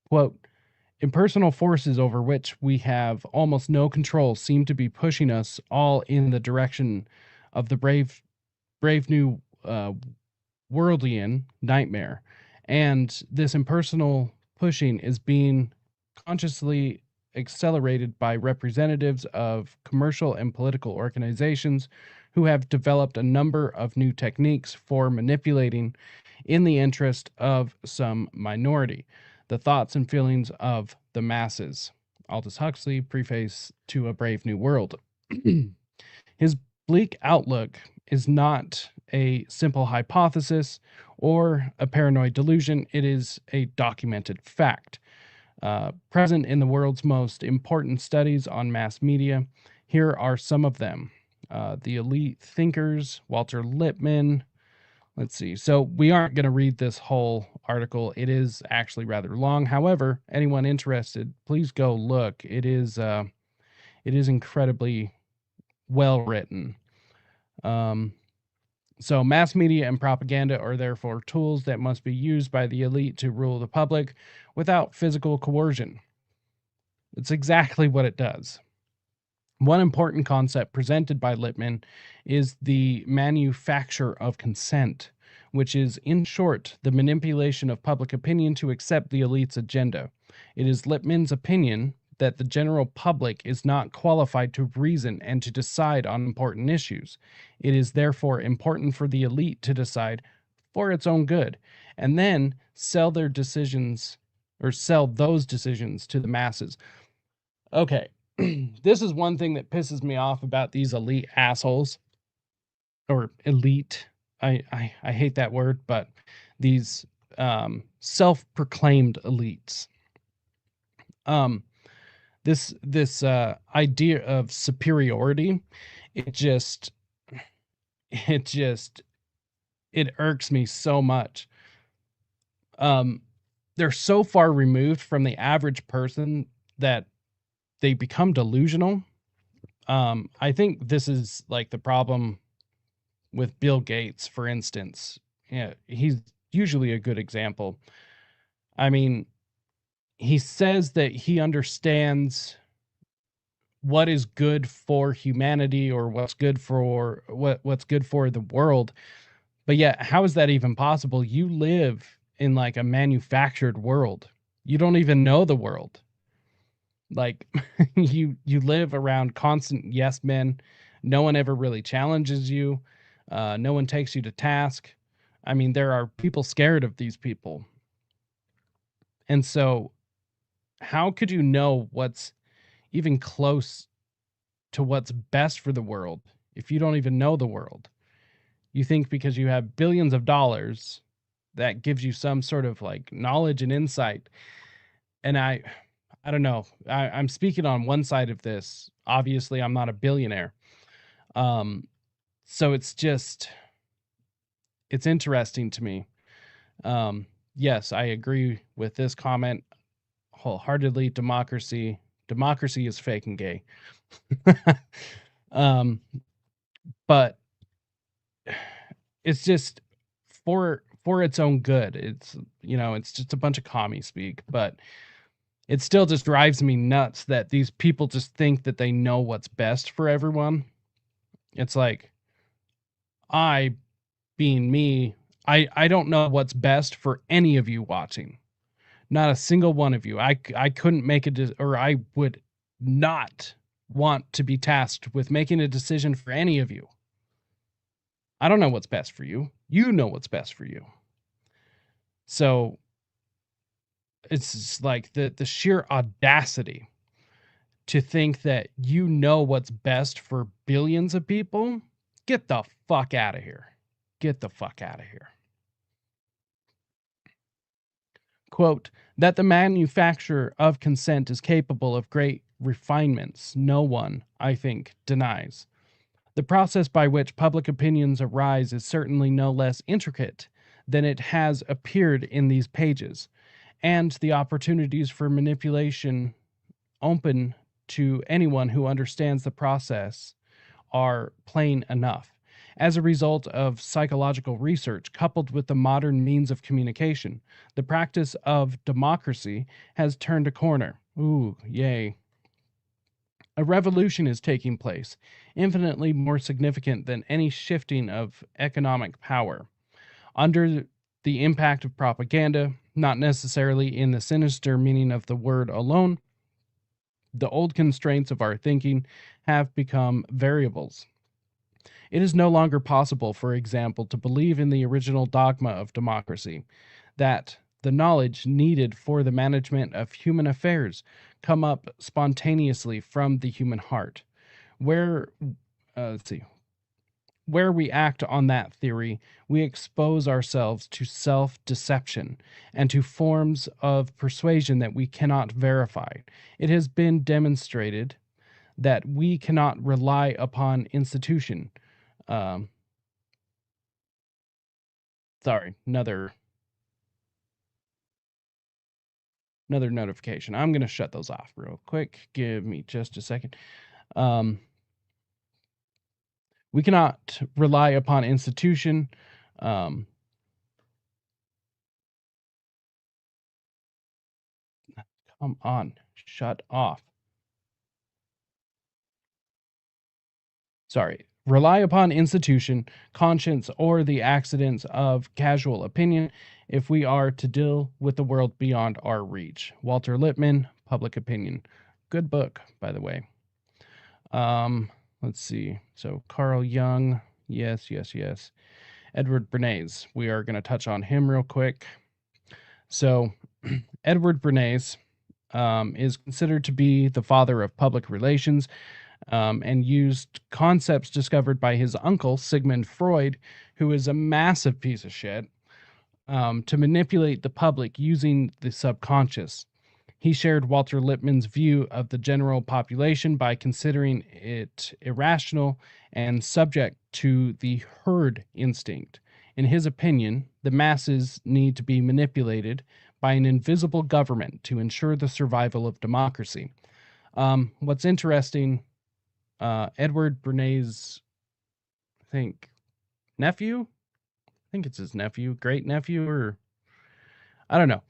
S3: Quote, impersonal forces over which we have almost no control seem to be pushing us all in the direction of the brave new worldian nightmare. And this impersonal pushing is being consciously accelerated by representatives of commercial and political organizations who have developed a number of new techniques for manipulating in the interest of some minority the thoughts and feelings of the masses. Aldous Huxley, preface to A Brave New World. His bleak outlook is not a simple hypothesis or a paranoid delusion. It is a documented fact. Present in the world's most important studies on mass media, here are some of them. The elite thinkers, Walter Lippmann. Let's see. So we aren't going to read this whole article. It is actually rather long. However, anyone interested, please go look. It is incredibly well written. So mass media and propaganda are therefore tools that must be used by the elite to rule the public without physical coercion. It's exactly what it does. One important concept presented by Lippmann is the manufacture of consent, which is, in short, the manipulation of public opinion to accept the elite's agenda. It is Lippmann's opinion that the general public is not qualified to reason and to decide on important issues. It is therefore important for the elite to decide for its own good, and then sell those decisions to the masses. Okay. This is one thing that pisses me off about these elite assholes, or elite. I hate that word, but these self-proclaimed elites. This idea of superiority, it irks me so much. They're so far removed from the average person that they become delusional. I think this is like the problem with Bill Gates, for instance. Yeah, he's usually a good example. I mean, he says that he understands what is good for humanity or what's good for the world. But yet, how is that even possible? You live in like a manufactured world. You don't even know the world. Like you live around constant yes men. No one ever really challenges you. No one takes you to task. I mean, there are people scared of these people. And so how could you know what's even close to what's best for the world if you don't even know the world? You think because you have billions of dollars, that gives you some sort of like knowledge and insight. And I don't know. I'm speaking on one side of this. Obviously, I'm not a billionaire. So it's interesting to me. Yes, I agree with this comment wholeheartedly. Democracy is fake and gay. But it's just for its own good. It's, it's just a bunch of commie speak, but it still just drives me nuts that these people just think that they know what's best for everyone. It's like, I, being me, I don't know what's best for any of you watching. Not a single one of you. I couldn't make or I would not want to be tasked with making a decision for any of you. I don't know what's best for you. You know what's best for you. So it's just like the sheer audacity to think that you know what's best for billions of people. Get the fuck out of here. Get the fuck out of here. Quote, that the manufacture of consent is capable of great refinements, no one, I think, denies. The process by which public opinions arise is certainly no less intricate than it has appeared in these pages, and the opportunities for manipulation open to anyone who understands the process are plain enough. As a result of psychological research coupled with the modern means of communication, the practice of democracy has turned a corner. Ooh, yay. A revolution is taking place, infinitely more significant than any shifting of economic power. Under the impact of propaganda, not necessarily in the sinister meaning of the word alone, the old constraints of our thinking have become variables. It is no longer possible, for example, to believe in the original dogma of democracy, that the knowledge needed for the management of human affairs come up spontaneously from the human heart. Where we act on that theory, we expose ourselves to self-deception and to forms of persuasion that we cannot verify. It has been demonstrated that we cannot rely upon institution. Sorry, another notification. I'm going to shut those off real quick. Give me just a second. We cannot rely upon institution. Come on, shut off. Sorry. Rely upon institution, conscience, or the accidents of casual opinion if we are to deal with the world beyond our reach. Walter Lippmann, Public Opinion. Good book, by the way. Let's see. So Carl Jung, yes. Edward Bernays. We are going to touch on him real quick. So Edward Bernays is considered to be the father of public relations, and used concepts discovered by his uncle, Sigmund Freud, who is a massive piece of shit, to manipulate the public using the subconscious. He shared Walter Lippmann's view of the general population by considering it irrational and subject to the herd instinct. In his opinion, the masses need to be manipulated by an invisible government to ensure the survival of democracy. What's interesting, Edward Bernays, I think, nephew? I think it's his nephew, great nephew, or I don't know.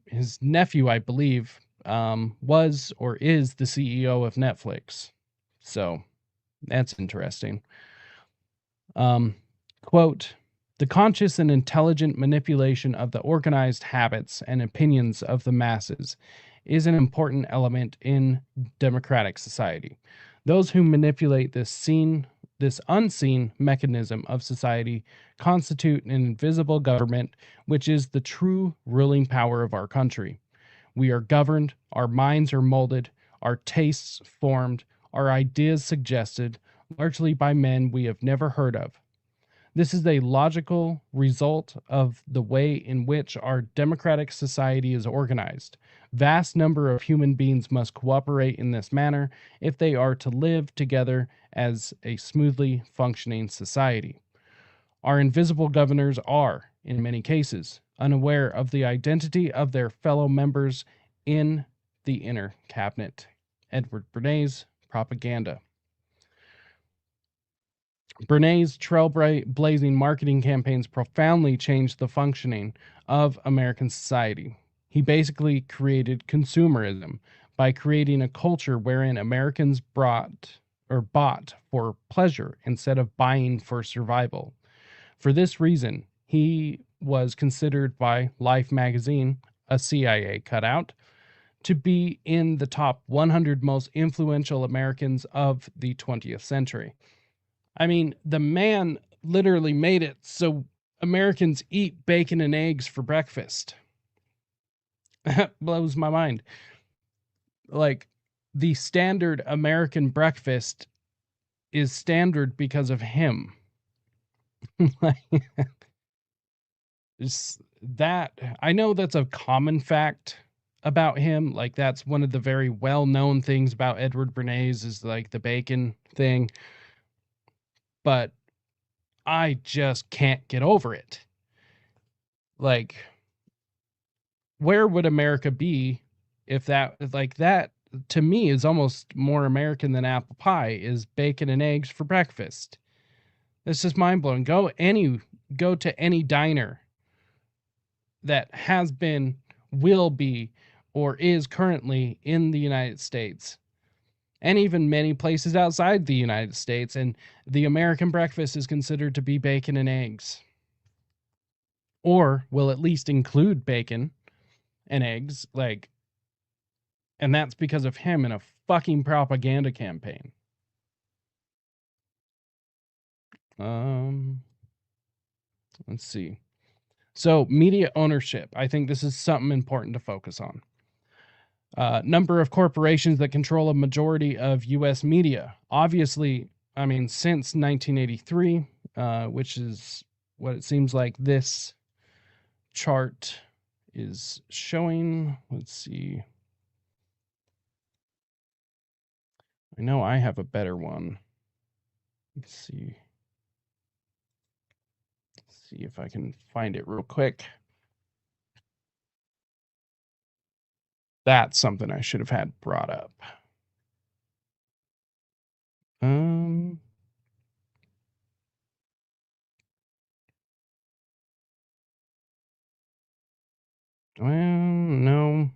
S3: His nephew, I believe, was or is the CEO of Netflix. So that's interesting. Quote, the conscious and intelligent manipulation of the organized habits and opinions of the masses is an important element in democratic society. Those who manipulate this unseen mechanism of society constitute an invisible government, which is the true ruling power of our country. We are governed, our minds are molded, our tastes formed, our ideas suggested, largely by men we have never heard of. This is a logical result of the way in which our democratic society is organized. Vast number of human beings must cooperate in this manner if they are to live together as a smoothly functioning society. Our invisible governors are, in many cases, unaware of the identity of their fellow members in the inner cabinet. Edward Bernays, Propaganda. Bernays' trailblazing marketing campaigns profoundly changed the functioning of American society. He basically created consumerism by creating a culture wherein Americans bought for pleasure instead of buying for survival. For this reason, he was considered by Life magazine, a CIA cutout, to be in the top 100 most influential Americans of the 20th century. I mean, the man literally made it so Americans eat bacon and eggs for breakfast. Blows my mind. Like, the standard American breakfast is standard because of him. That, I know that's a common fact about him. Like, that's one of the very well-known things about Edward Bernays is like the bacon thing. But I just can't get over it. Like, where would America be if that, like, that to me is almost more American than apple pie, is bacon and eggs for breakfast. It's just mind blowing. Go to any diner that has been, will be, or is currently in the United States, and even many places outside the United States, and the American breakfast is considered to be bacon and eggs. Or will at least include bacon and eggs, like, and that's because of him in a fucking propaganda campaign. Let's see. So, media ownership. I think this is something important to focus on. Number of corporations that control a majority of U.S. media. Obviously, I mean, since 1983, which is what it seems like this chart is showing. Let's see. I know I have a better one. Let's see. See if I can find it real quick. That's something I should have had brought up. Well, no.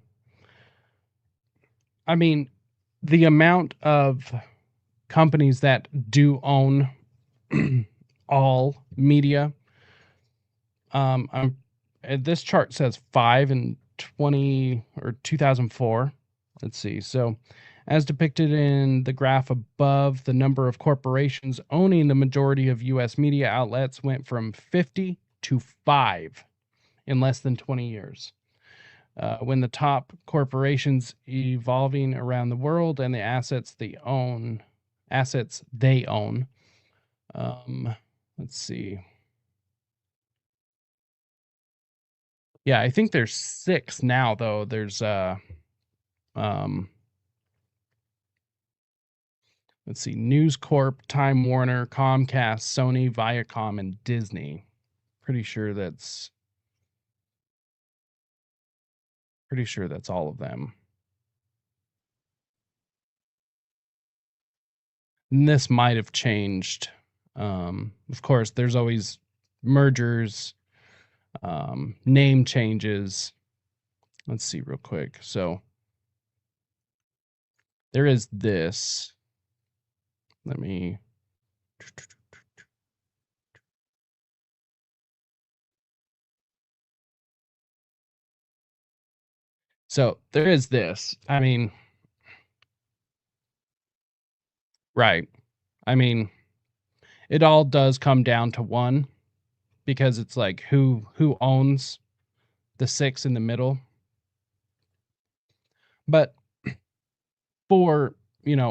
S3: I mean, the amount of companies that do own all media. This chart says 5 in 2004. Let's see. So, as depicted in the graph above, the number of corporations owning the majority of U.S. media outlets went from 50 to 5 in less than 20 years. When the top corporations evolving around the world and the assets they own. Let's see. Yeah, I think there's 6 now, though. There's let's see, News Corp, Time Warner, Comcast, Sony, Viacom, and Disney. Pretty sure that's all of them. And this might have changed. Of course, there's always mergers, name changes. Let's see real quick. So there is this. Let me. So there is this. I mean, right. I mean, it all does come down to one, because it's like who owns the 6 in the middle. But for,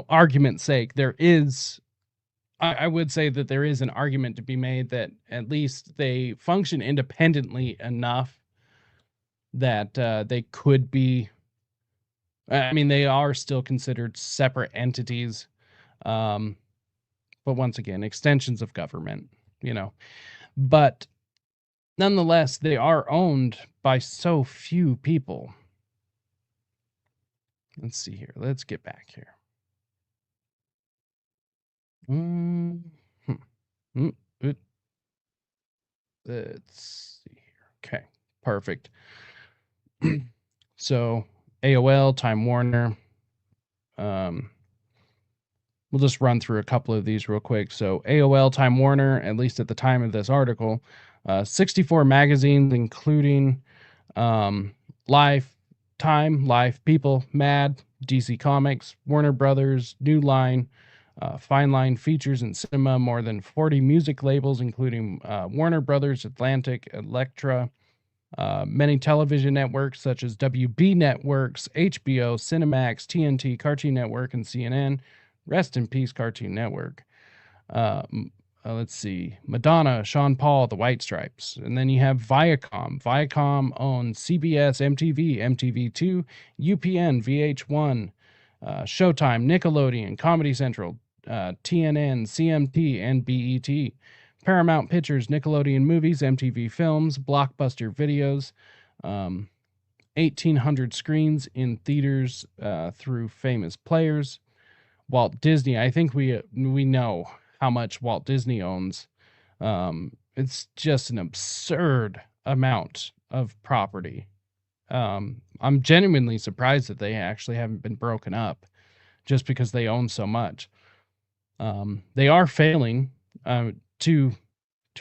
S3: argument's sake, there is I would say that there is an argument to be made that at least they function independently enough that they could be. I mean, they are still considered separate entities, but once again, extensions of government, you know. But nonetheless, they are owned by so few people. Let's see here. Let's get back here. Let's see here. Okay, perfect. So AOL, Time Warner. We'll just run through a couple of these real quick. So AOL, Time Warner, at least at the time of this article, 64 magazines, including Life, Time, Life, People, Mad, DC Comics, Warner Brothers, New Line, Fine Line Features and Cinema, more than 40 music labels, including Warner Brothers, Atlantic, Elektra, many television networks such as WB Networks, HBO, Cinemax, TNT, Cartoon Network, and CNN. Rest in peace, Cartoon Network. Let's see. Madonna, Sean Paul, The White Stripes. And then you have Viacom. Viacom owns CBS, MTV, MTV2, UPN, VH1, Showtime, Nickelodeon, Comedy Central, TNN, CMT, and BET. Paramount Pictures, Nickelodeon Movies, MTV Films, Blockbuster Videos, 1,800 screens in theaters through famous players. Walt Disney, I think we know how much Walt Disney owns. It's just an absurd amount of property. I'm genuinely surprised that they actually haven't been broken up just because they own so much. They are failing to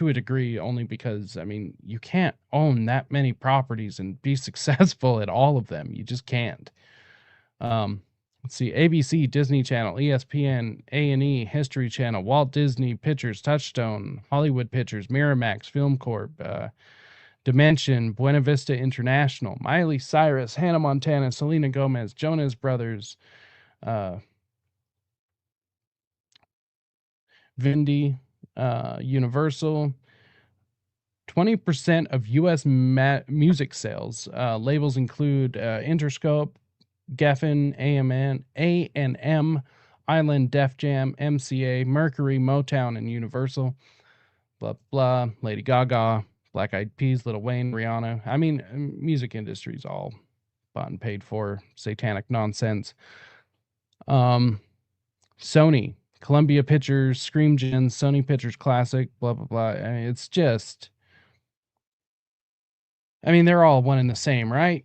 S3: a degree, only because, I mean, you can't own that many properties and be successful at all of them. You just can't. Let's see, ABC, Disney Channel, ESPN, A&E, History Channel, Walt Disney Pictures, Touchstone, Hollywood Pictures, Miramax, Film Corp, Dimension, Buena Vista International, Miley Cyrus, Hannah Montana, Selena Gomez, Jonas Brothers, Vindy, Universal. 20% of U.S. music sales. Labels include Interscope, Geffen, A&M, Island, Def Jam, MCA, Mercury, Motown, and Universal. Blah, blah. Lady Gaga, Black Eyed Peas, Lil Wayne, Rihanna. I mean, music industry's all bought and paid for. Satanic nonsense. Sony, Columbia Pictures, Scream Gen, Sony Pictures Classic, blah, blah, blah. I mean, it's just... I mean, they're all one and the same, right?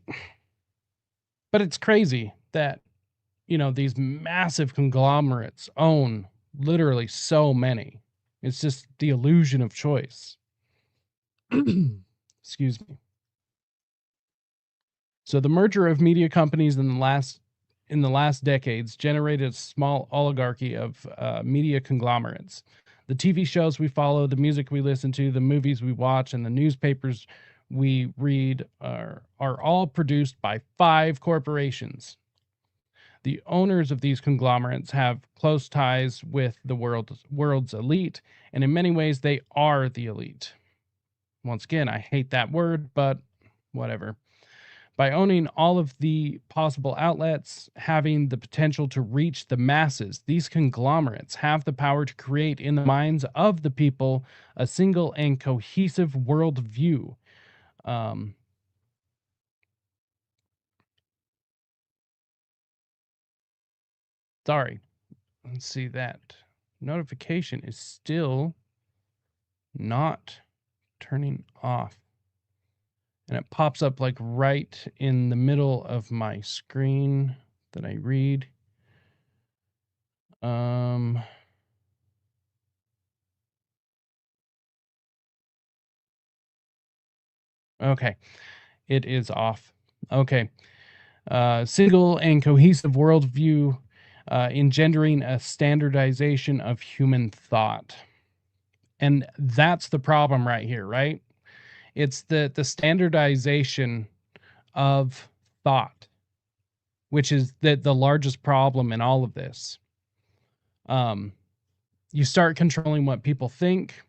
S3: But it's crazy that, you know, these massive conglomerates own literally so many. It's just the illusion of choice. Excuse me. So the merger of media companies in the last decades generated a small oligarchy of media conglomerates. The TV shows we follow, the music we listen to, the movies we watch, and the newspapers we read are all produced by 5 corporations. The owners of these conglomerates have close ties with the world's elite, and in many ways they are the elite. Once again, I hate that word, but whatever. By owning all of the possible outlets, having the potential to reach the masses, these conglomerates have the power to create in the minds of the people a single and cohesive worldview. Sorry. Let's see, that notification is still not turning off. And it pops up like right in the middle of my screen that I read. Okay. It is off. Okay. Single and cohesive worldview, engendering a standardization of human thought. And that's the problem right here, right? It's the standardization of thought, which is the largest problem in all of this. you start controlling what people think,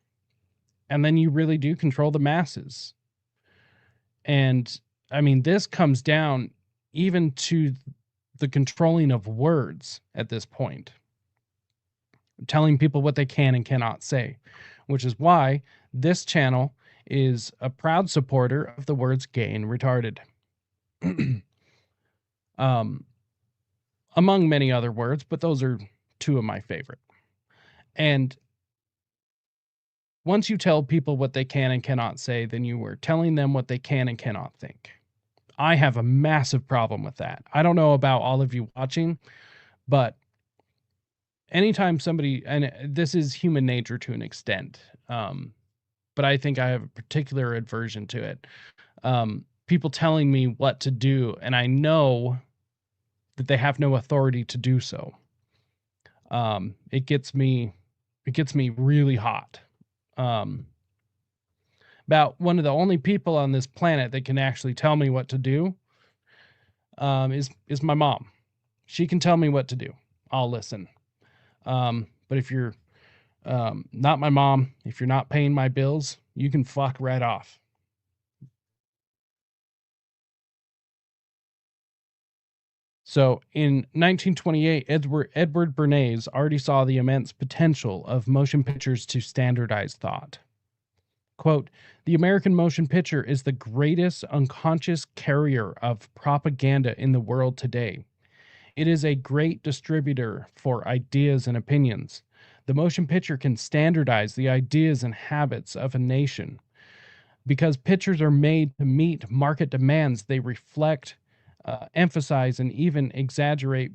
S3: and then you really do control the masses. And I mean, this comes down even to the controlling of words at this point, telling people what they can and cannot say, which is why this channel is a proud supporter of the words gay and retarded. Among many other words, but those are two of my favorite. And once you tell people what they can and cannot say, then you are telling them what they can and cannot think. I have a massive problem with that. I don't know about all of you watching, but anytime somebody, and this is human nature to an extent, but I think I have a particular aversion to it. People telling me what to do, and I know that they have no authority to do so. It gets me really hot. About one of the only people on this planet that can actually tell me what to do is my mom. She can tell me what to do. I'll listen. But if you're not my mom, if you're not paying my bills, you can fuck right off. So in 1928, Edward Bernays already saw the immense potential of motion pictures to standardize thought. Quote, "The American motion picture is the greatest unconscious carrier of propaganda in the world today. It is a great distributor for ideas and opinions. The motion picture can standardize the ideas and habits of a nation. Because pictures are made to meet market demands, they reflect, emphasize, and even exaggerate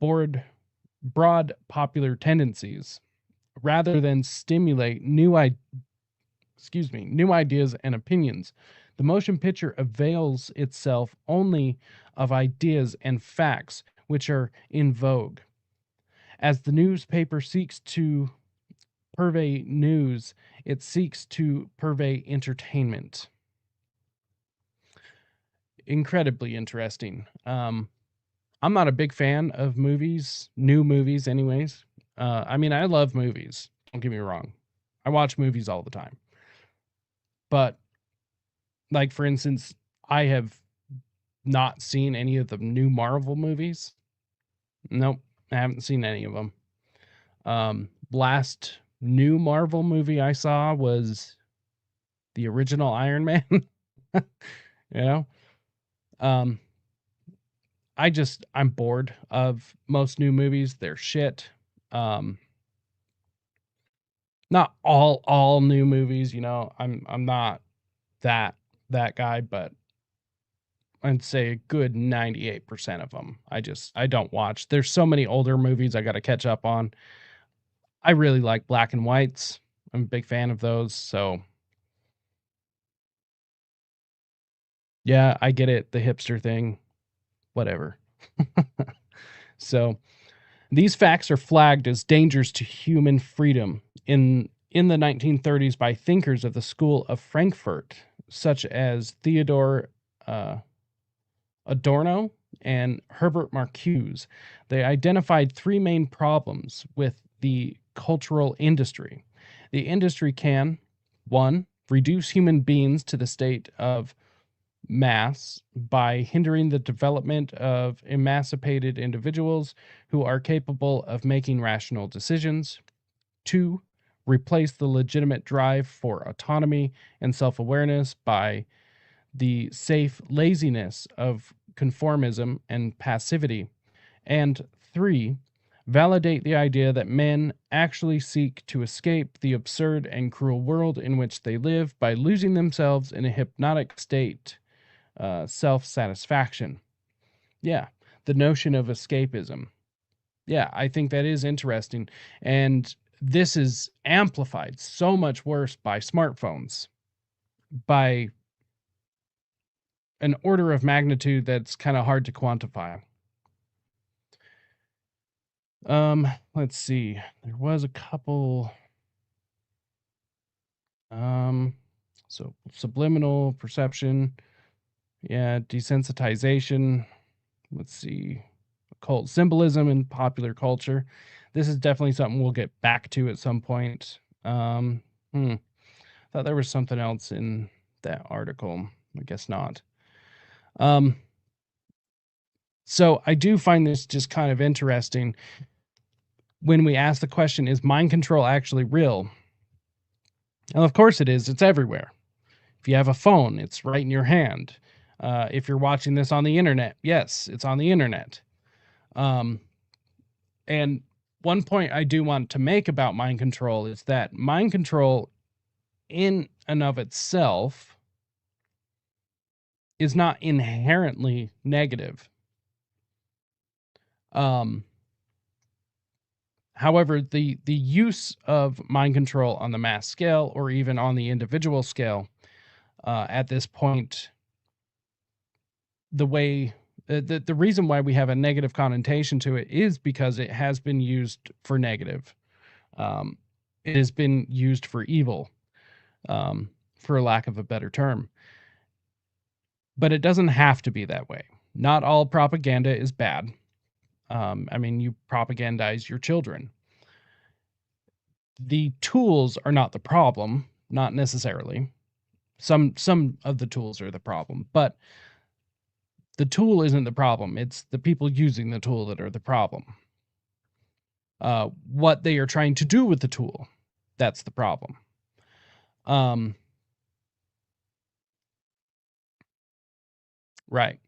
S3: broad popular tendencies, rather than stimulate new ideas and opinions. The motion picture avails itself only of ideas and facts which are in vogue. As the newspaper seeks to purvey news, it seeks to purvey entertainment." Incredibly interesting. I'm not a big fan of movies, new movies anyways. I mean, I love movies, don't get me wrong. I watch movies all the time. But, like, for instance, I have not seen any of the new Marvel movies. Nope, I haven't seen any of them. Last new Marvel movie I saw was the original Iron Man. You know? I'm bored of most new movies. They're shit. Not all new movies, you know. I'm not that guy, but I'd say a good 98% of them I don't watch. There's so many older movies I got to catch up on. I really like black and whites. I'm a big fan of those, so yeah, I get it, the hipster thing. Whatever. So, these facts are flagged as dangers to human freedom in the 1930s by thinkers of the school of Frankfurt, such as Theodore Adorno and Herbert Marcuse. They identified three main problems with the cultural industry. The industry can, 1, reduce human beings to the state of mass by hindering the development of emancipated individuals who are capable of making rational decisions. 2, replace the legitimate drive for autonomy and self-awareness by the safe laziness of conformism and passivity. And 3, validate the idea that men actually seek to escape the absurd and cruel world in which they live by losing themselves in a hypnotic state. Self-satisfaction. Yeah, the notion of escapism. Yeah, I think that is interesting. And this is amplified so much worse by smartphones, by an order of magnitude that's kind of hard to quantify. Let's see. There was a couple. So subliminal perception. Yeah, desensitization. Let's see. Occult symbolism in popular culture. this is definitely something we'll get back to at some point. Thought there was something else in that article. I guess not. So I do find this just kind of interesting when we ask the question, is mind control actually real? And of course it is. It's everywhere. If you have a phone, it's right in your hand. If you're watching this on the internet, yes, it's on the internet. And one point I do want to make about mind control is that mind control in and of itself is not inherently negative. However, the use of mind control on the mass scale or even on the individual scale at this point, the reason why we have a negative connotation to it is because it has been used for negative. It has been used for evil, for lack of a better term. But it doesn't have to be that way. Not all propaganda is bad. I mean, you propagandize your children. The tools are not the problem, not necessarily. Some of the tools are the problem, but the tool isn't the problem. It's the people using the tool that are the problem. What they are trying to do with the tool, that's the problem. Right.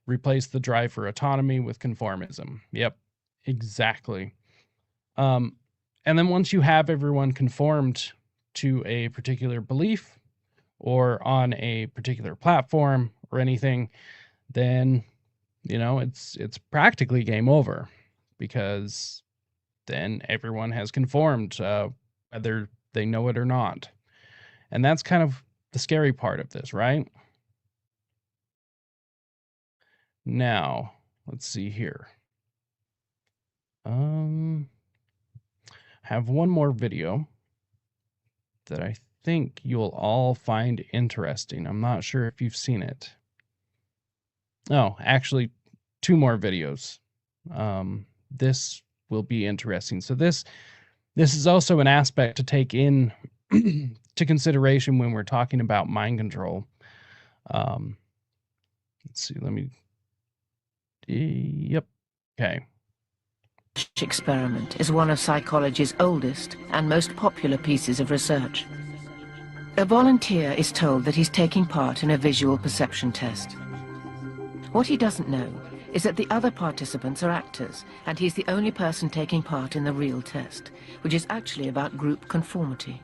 S3: Replace the drive for autonomy with conformism. Yep, exactly. And then once you have everyone conformed to a particular belief or on a particular platform or anything, then, you know, it's practically game over, because then everyone has conformed, whether they know it or not. And that's kind of the scary part of this, right? Now, let's see here. Have one more video that I think you'll all find interesting. I'm not sure if you've seen it. Oh, actually, 2 more videos. This will be interesting. So this is also an aspect to take in to consideration when we're talking about mind control. Let's see, let me... Yep. Okay.
S2: Experiment is one of psychology's oldest and most popular pieces of research. A volunteer is told that he's taking part in a visual perception test. What he doesn't know is that the other participants are actors, and he's the only person taking part in the real test, which is actually about group conformity.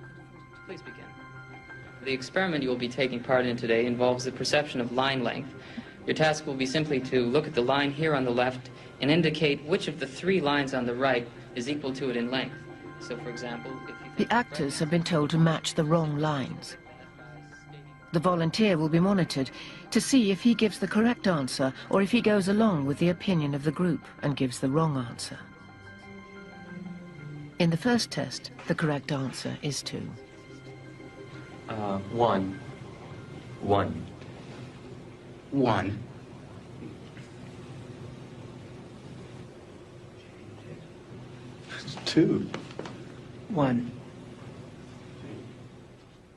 S4: Please begin. The experiment you will be taking part in today involves the perception of line length. Your task will be simply to look at the line here on the left and indicate which of the 3 lines on the right is equal to it in length. So, for example, if you...
S2: The actors have been told to match the wrong lines. The volunteer will be monitored to see if he gives the correct answer or if he goes along with the opinion of the group and gives the wrong answer. In the first test, the correct answer is 2.
S4: 1. 1. 1.
S2: Two. 1.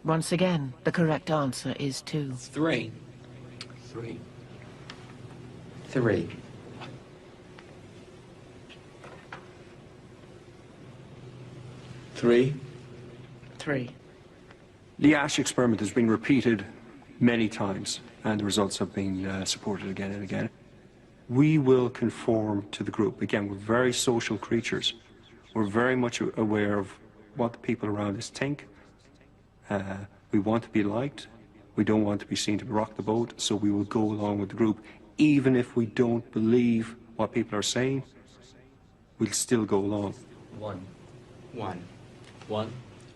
S2: Once again, the correct answer is 2.
S4: 3. 3. 3.
S2: 3. 3.
S5: The Ash experiment has been repeated many times, and the results have been supported again and again. We will conform to the group. Again, we're very social creatures. We're very much aware of what the people around us think. We want to be liked. We don't want to be seen to rock the boat, so we will go along with the group. Even if we don't believe what people are saying, we'll still go along.
S4: 1. 1. 1.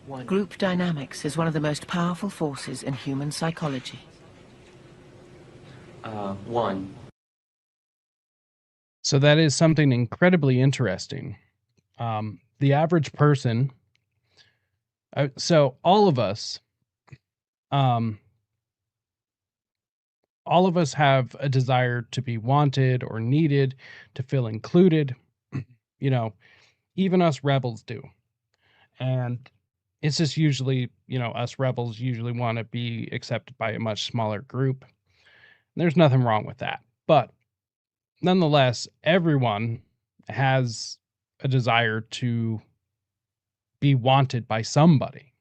S4: 1.
S2: Group dynamics is one of the most powerful forces in human psychology.
S4: 1.
S3: So that is something incredibly interesting. The average person, so all of us have a desire to be wanted or needed, to feel included. You know, Even us rebels do. And it's just usually, us rebels usually want to be accepted by a much smaller group. There's nothing wrong with that. But nonetheless, everyone has a desire to be wanted by somebody.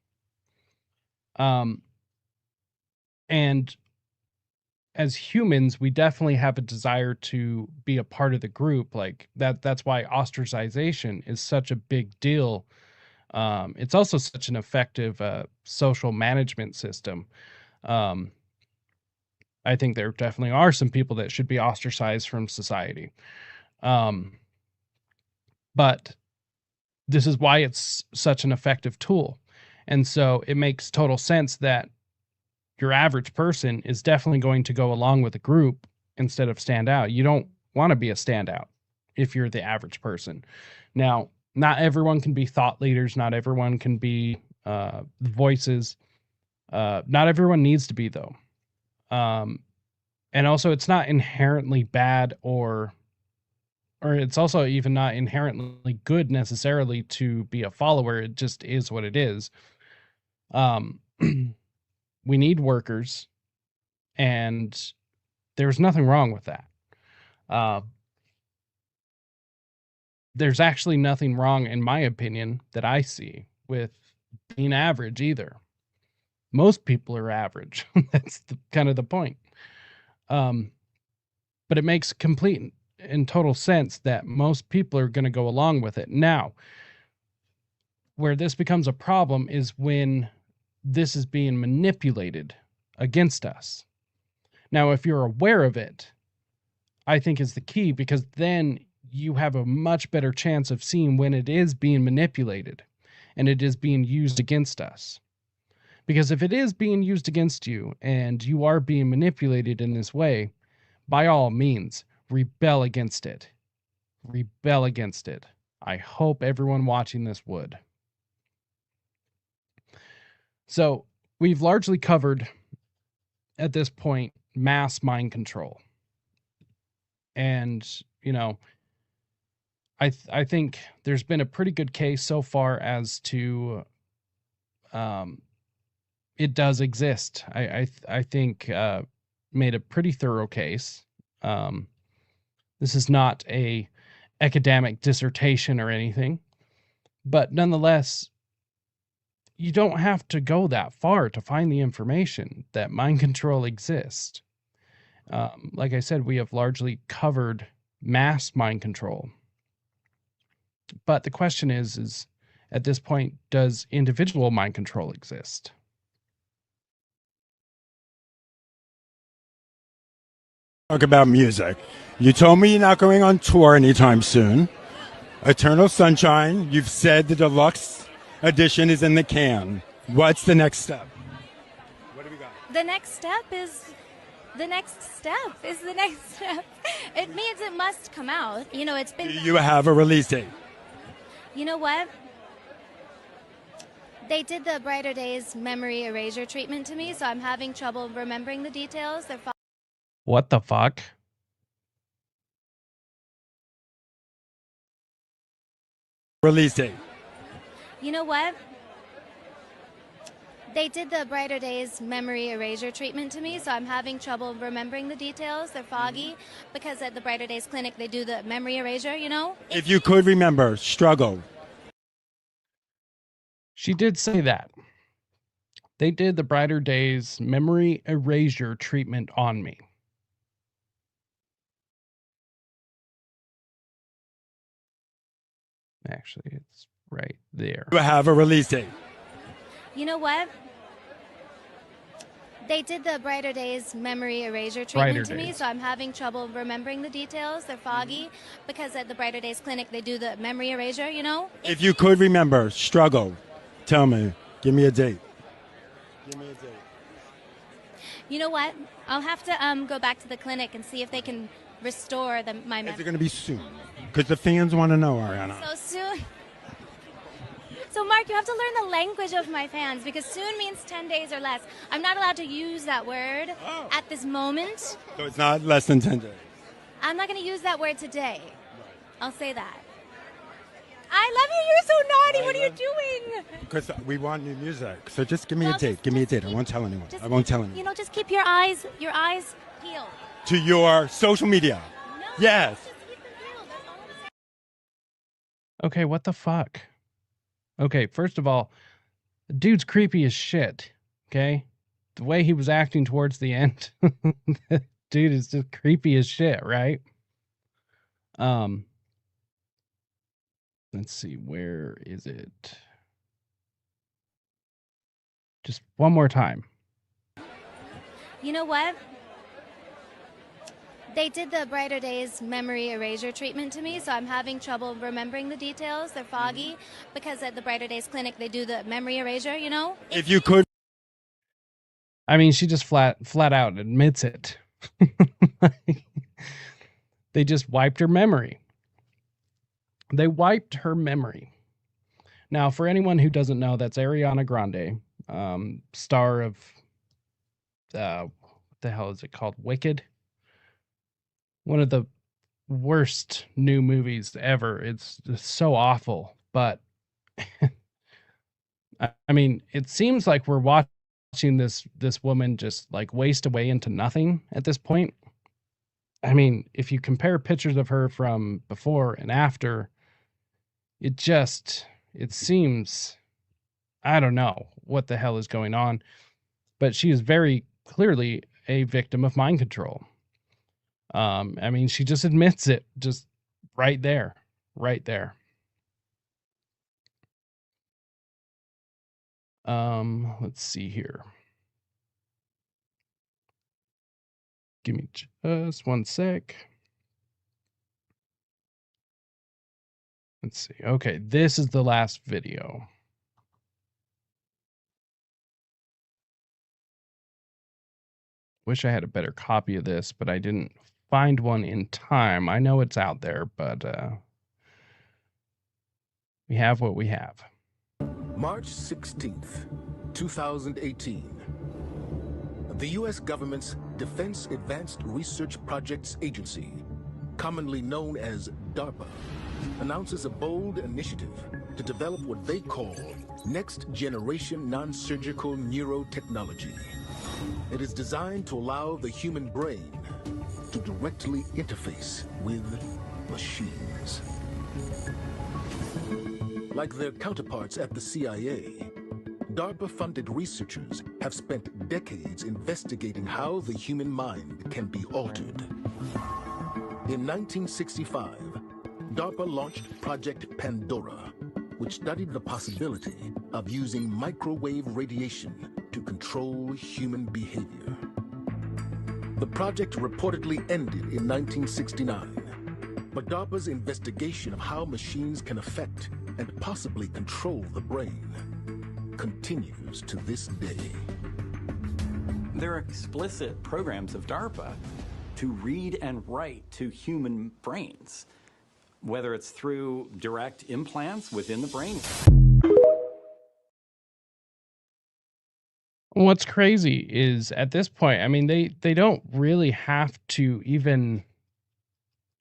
S3: And as humans, we definitely have a desire to be a part of the group. Like that's why ostracization is such a big deal. It's also such an effective social management system. I think there definitely are some people that should be ostracized from society. But this is why it's such an effective tool. And so it makes total sense that your average person is definitely going to go along with the group instead of stand out. You don't want to be a standout if you're the average person. Now, not everyone can be thought leaders. Not everyone can be voices. Not everyone needs to be, though. And also, it's not inherently bad or it's also even not inherently good necessarily to be a follower. It just is what it is. We need workers, and there's nothing wrong with that. There's actually nothing wrong, in my opinion, that I see with being average either. Most people are average. That's kind of the point. But it makes complete and total sense that most people are going to go along with it. Now, where this becomes a problem is when this is being manipulated against us. Now, if you're aware of it, I think is the key, because then you have a much better chance of seeing when it is being manipulated and it is being used against us. Because if it is being used against you and you are being manipulated in this way, by all means, rebel against it. Rebel against it. I hope everyone watching this would. So we've largely covered, at this point, mass mind control. And, I think there's been a pretty good case so far as to it does exist. I think made a pretty thorough case. This is not a academic dissertation or anything, but nonetheless, you don't have to go that far to find the information that mind control exists. Like I said, we have largely covered mass mind control. But the question is at this point, does individual mind control exist?
S7: Talk about music. You told me you're not going on tour anytime soon. Eternal Sunshine, you've said the deluxe edition is in the can. What's the next step? What do we got?
S10: The next step is the next step. It means it must come out. It's been...
S7: Do you have a release date?
S10: You know what? They did the Brighter Days memory erasure treatment to me, so I'm having trouble remembering the details.
S3: What the fuck?
S7: Release date.
S10: You know what? They did the Brighter Days memory erasure treatment to me, so I'm having trouble remembering the details. They're foggy because at the Brighter Days clinic they do the memory erasure,
S7: If you could remember, struggle.
S3: She did say that. They did the Brighter Days memory erasure treatment on me. Actually, it's right there.
S7: Do I have a release date?
S10: You know what? They did the Brighter Days memory erasure treatment to me, so I'm having trouble remembering the details. They're foggy because at the Brighter Days clinic they do the memory erasure,
S7: If you could remember, struggle. Tell me. Give me a date. Give me a date.
S10: You know what? I'll have to go back to the clinic and see if they can restore my memory.
S7: Is it going to be soon? Because the fans want to know, Ariana.
S10: So soon? So, Mark, you have to learn the language of my fans, because soon means 10 days or less. I'm not allowed to use that word at this moment.
S7: So it's not less than 10 days.
S10: I'm not going to use that word today. I'll say that. I love you. You're so naughty. What are you doing?
S7: Because we want new music. So just give me a date. Give me a date. I won't tell anyone. I won't tell anyone.
S10: You know, just keep your eyes peeled.
S7: To your social media.
S10: No,
S7: yes.
S10: just keep them peeled. That's all I'm saying.
S3: Okay, what the fuck? Okay, first of all, the dude's creepy as shit. Okay? The way he was acting towards the end. Dude is just creepy as shit, right? Let's see, where is it? Just one more time.
S10: You know what? They did the Brighter Days memory erasure treatment to me, so I'm having trouble remembering the details. They're foggy because at the Brighter Days clinic they do the memory erasure, you know?
S7: If you could.
S3: I mean, she just flat out admits it. They just wiped her memory. They wiped her memory. Now, for anyone who doesn't know, that's Ariana Grande, star of what the hell is it called? Wicked. One of the worst new movies ever. It's just so awful. But I mean, it seems like we're watching this woman just like waste away into nothing at this point. I mean, if you compare pictures of her from before and after, it seems, I don't know what the hell is going on, but she is very clearly a victim of mind control. I mean, she just admits it, just right there. Let's see here. Give me just one sec. Let's see. Okay, this is the last video. Wish I had a better copy of this, but I didn't find one in time. I know it's out there, but we have what we have.
S8: March 16th, 2018. The U.S. government's Defense Advanced Research Projects Agency, commonly known as DARPA, announces a bold initiative to develop what they call next-generation non-surgical neurotechnology. It is designed to allow the human brain to directly interface with machines. Like their counterparts at the CIA, DARPA-funded researchers have spent decades investigating how the human mind can be altered. In 1965, DARPA launched Project Pandora, which studied the possibility of using microwave radiation to control human behavior. The project reportedly ended in 1969, but DARPA's investigation of how machines can affect and possibly control the brain continues to this day.
S11: There are explicit programs of DARPA to read and write to human brains, whether it's through direct implants within the brain.
S3: What's crazy is at this point, I mean, they don't really have to even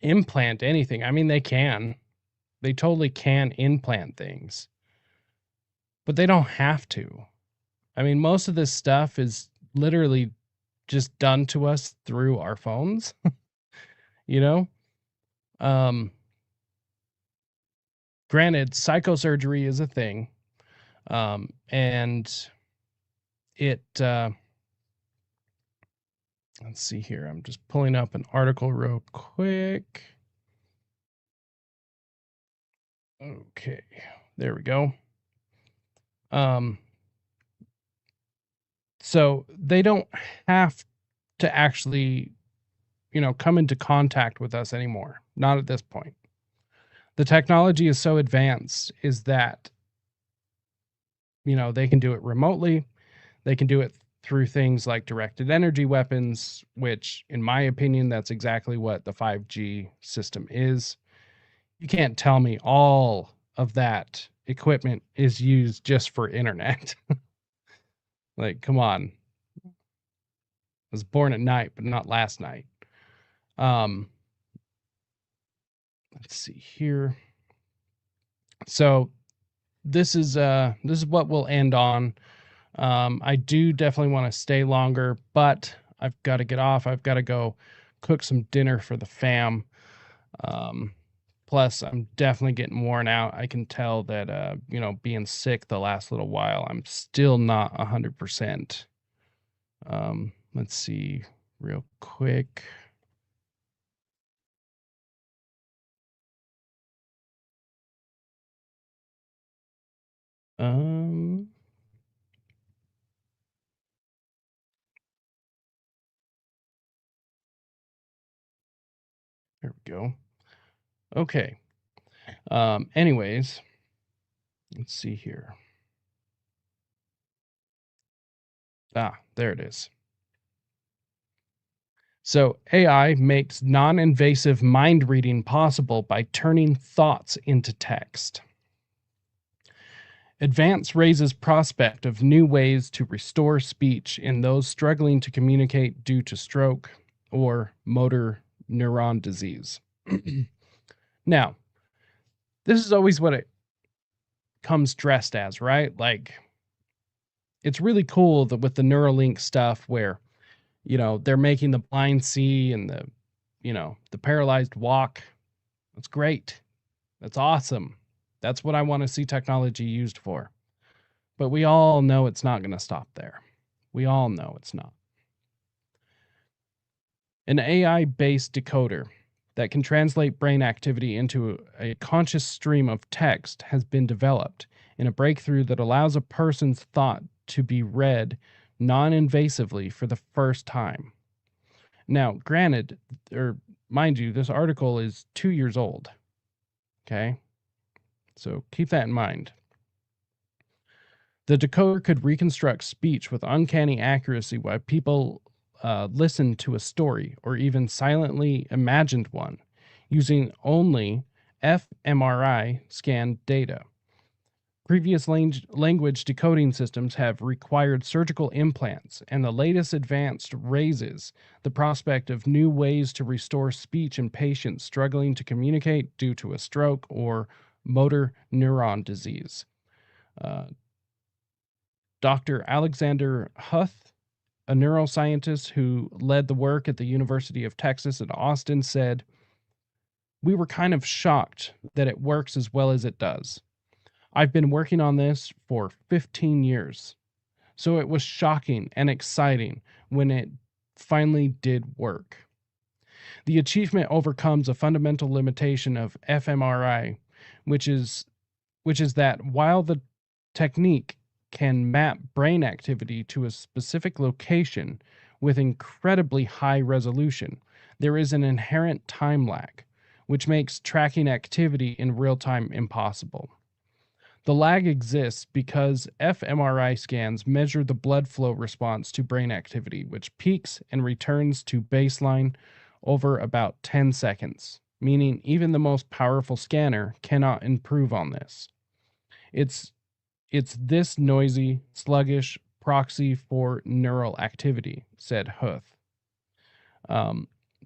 S3: implant anything. I mean, they totally can implant things, but they don't have to. I mean, most of this stuff is literally just done to us through our phones, you know? Granted, psychosurgery is a thing. And it, let's see here. I'm just pulling up an article real quick. Okay, there we go. So they don't have to actually, come into contact with us anymore. Not at this point. The technology is so advanced is that, they can do it remotely. They can do it through things like directed energy weapons, which, in my opinion, that's exactly what the 5G system is. You can't tell me all of that equipment is used just for internet. Like, come on. I was born at night, but not last night. Let's see here. So this is what we'll end on. I do definitely want to stay longer, but I've got to get off. I've got to go cook some dinner for the fam. Plus, I'm definitely getting worn out. I can tell that, being sick the last little while, I'm still not 100%. Let's see real quick. There we go. Okay. Anyways, let's see here. There it is. So AI makes non-invasive mind reading possible by turning thoughts into text. Advance raises prospect of new ways to restore speech in those struggling to communicate due to stroke or motor neuron disease. Now, this is always what it comes dressed as, right? Like, it's really cool that with the Neuralink stuff where, they're making the blind see and the paralyzed walk. That's great. That's awesome. That's what I want to see technology used for. But we all know it's not going to stop there. We all know it's not. An AI-based decoder that can translate brain activity into a conscious stream of text has been developed in a breakthrough that allows a person's thought to be read non-invasively for the first time. Now, granted, or mind you, this article is 2 years old. Okay? So keep that in mind. The decoder could reconstruct speech with uncanny accuracy while people listened to a story or even silently imagined one using only fMRI scanned data. Previous language decoding systems have required surgical implants, and the latest advance raises the prospect of new ways to restore speech in patients struggling to communicate due to a stroke or motor neuron disease. Dr. Alexander Huth, a neuroscientist who led the work at the University of Texas at Austin, said, "We were kind of shocked that it works as well as it does. I've been working on this for 15 years, so it was shocking and exciting when it finally did work. The achievement overcomes a fundamental limitation of fMRI, which is that while the technique can map brain activity to a specific location with incredibly high resolution, there is an inherent time lag, which makes tracking activity in real time impossible. The lag exists because fMRI scans measure the blood flow response to brain activity, which peaks and returns to baseline over about 10 seconds, meaning even the most powerful scanner cannot improve on this. It's this noisy, sluggish proxy for neural activity," said Huth.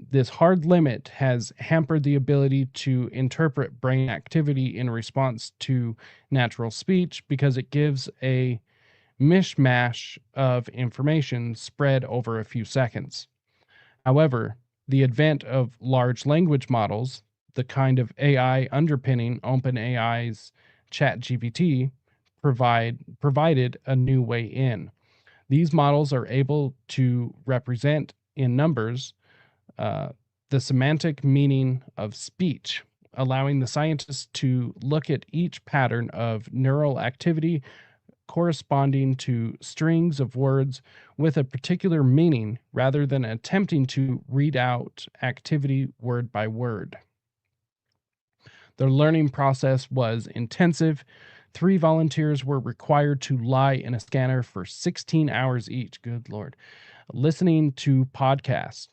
S3: This hard limit has hampered the ability to interpret brain activity in response to natural speech because it gives a mishmash of information spread over a few seconds. However, the advent of large language models, the kind of AI underpinning OpenAI's ChatGPT, provided a new way in. These models are able to represent in numbers the semantic meaning of speech, allowing the scientists to look at each pattern of neural activity corresponding to strings of words with a particular meaning rather than attempting to read out activity word by word. The learning process was intensive. 3 volunteers were required to lie in a scanner for 16 hours each. Good Lord. Listening to podcasts.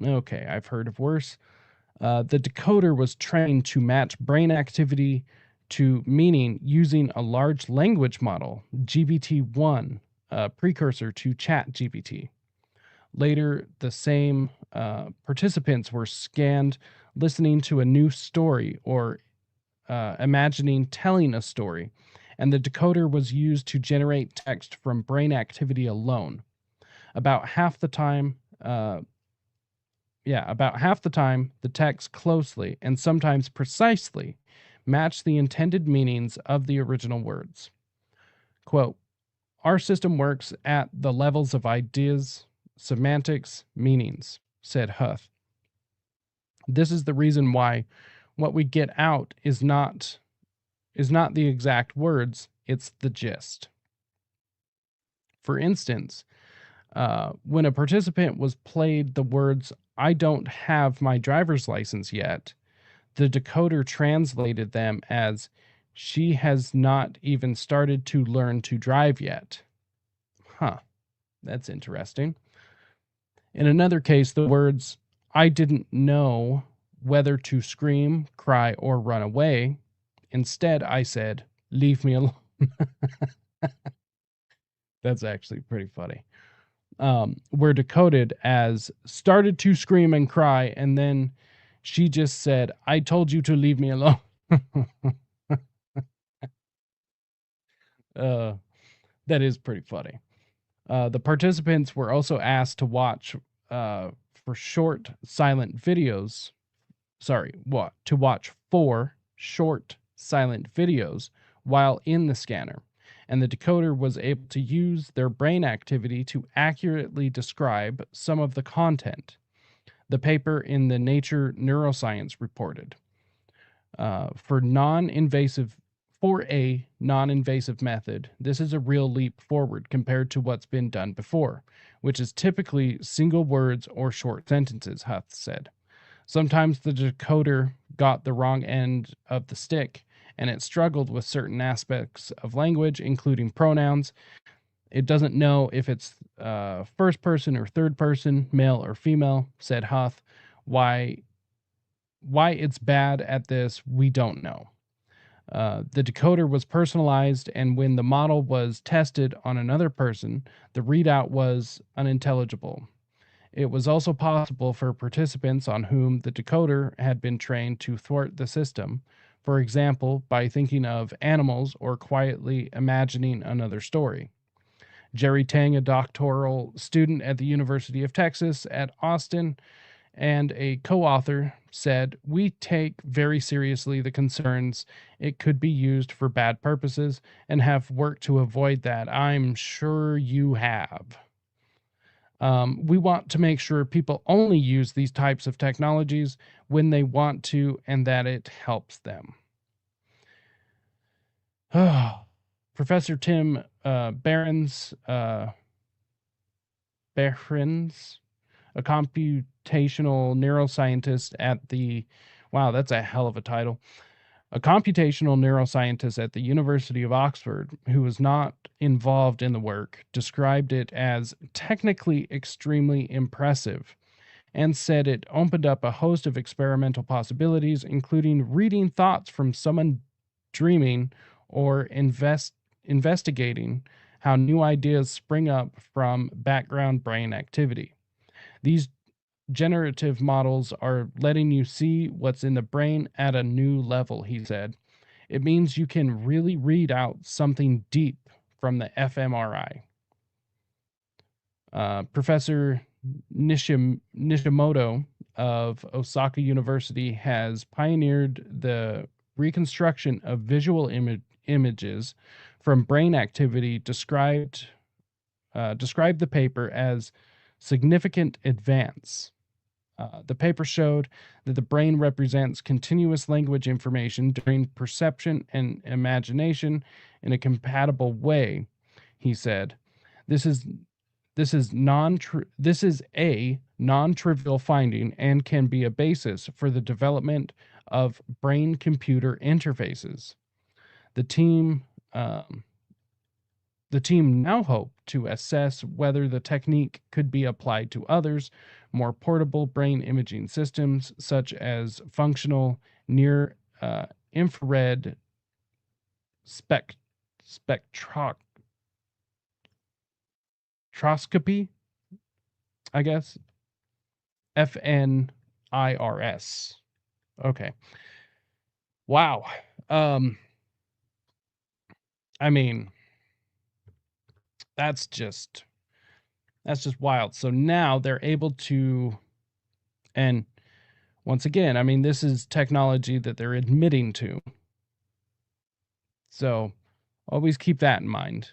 S3: Okay, I've heard of worse. The decoder was trained to match brain activity to meaning using a large language model, GPT-1, a precursor to ChatGPT. Later, the same participants were scanned listening to a new story or imagining telling a story, and the decoder was used to generate text from brain activity alone. About half the time, the text closely and sometimes precisely matched the intended meanings of the original words. Quote, "Our system works at the levels of ideas, semantics, meanings," said Huth. "This is the reason why what we get out is not the exact words, it's the gist." For instance, when a participant was played the words, "I don't have my driver's license yet," the decoder translated them as, "She has not even started to learn to drive yet." Huh, that's interesting. In another case, the words, "I didn't know whether to scream, cry, or run away. Instead, I said, 'Leave me alone.'" That's actually pretty funny. Were decoded as, "Started to scream and cry, and then she just said, 'I told you to leave me alone.'" That is pretty funny. The participants were also asked to watch for short silent videos. To watch 4 short silent videos while in the scanner, and the decoder was able to use their brain activity to accurately describe some of the content. The paper in the Nature Neuroscience reported. For a non-invasive method, this is a real leap forward compared to what's been done before, which is typically single words or short sentences, Huth said. Sometimes the decoder got the wrong end of the stick, and it struggled with certain aspects of language, including pronouns. It doesn't know if it's first person or third person, male or female, said Huth. Why it's bad at this, we don't know. The decoder was personalized, and when the model was tested on another person, the readout was unintelligible. It was also possible for participants on whom the decoder had been trained to thwart the system, for example, by thinking of animals or quietly imagining another story. Jerry Tang, a doctoral student at the University of Texas at Austin and a co-author, said, "We take very seriously the concerns it could be used for bad purposes and have worked to avoid that. I'm sure you have. We want to make sure people only use these types of technologies when they want to and that it helps them." Professor Tim Behrens, a computational neuroscientist at the, wow, that's a hell of a title. A computational neuroscientist at the University of Oxford, who was not involved in the work, described it as technically extremely impressive and said it opened up a host of experimental possibilities, including reading thoughts from someone dreaming or investigating how new ideas spring up from background brain activity. These generative models are letting you see what's in the brain at a new level, he said. It means you can really read out something deep from the fMRI. Professor Nishimoto of Osaka University has pioneered the reconstruction of visual images from brain activity, described the paper as significant advance. The paper showed that the brain represents continuous language information during perception and imagination in a compatible way, he said. This is a non-trivial finding and can be a basis for the development of brain-computer interfaces. The team now hope to assess whether the technique could be applied to others, more portable brain imaging systems, such as functional near-infrared spectroscopy, I guess. FNIRS. Okay. Wow. I mean, that's just wild. So now they're able to, and once again, I mean, this is technology that they're admitting to. So always keep that in mind.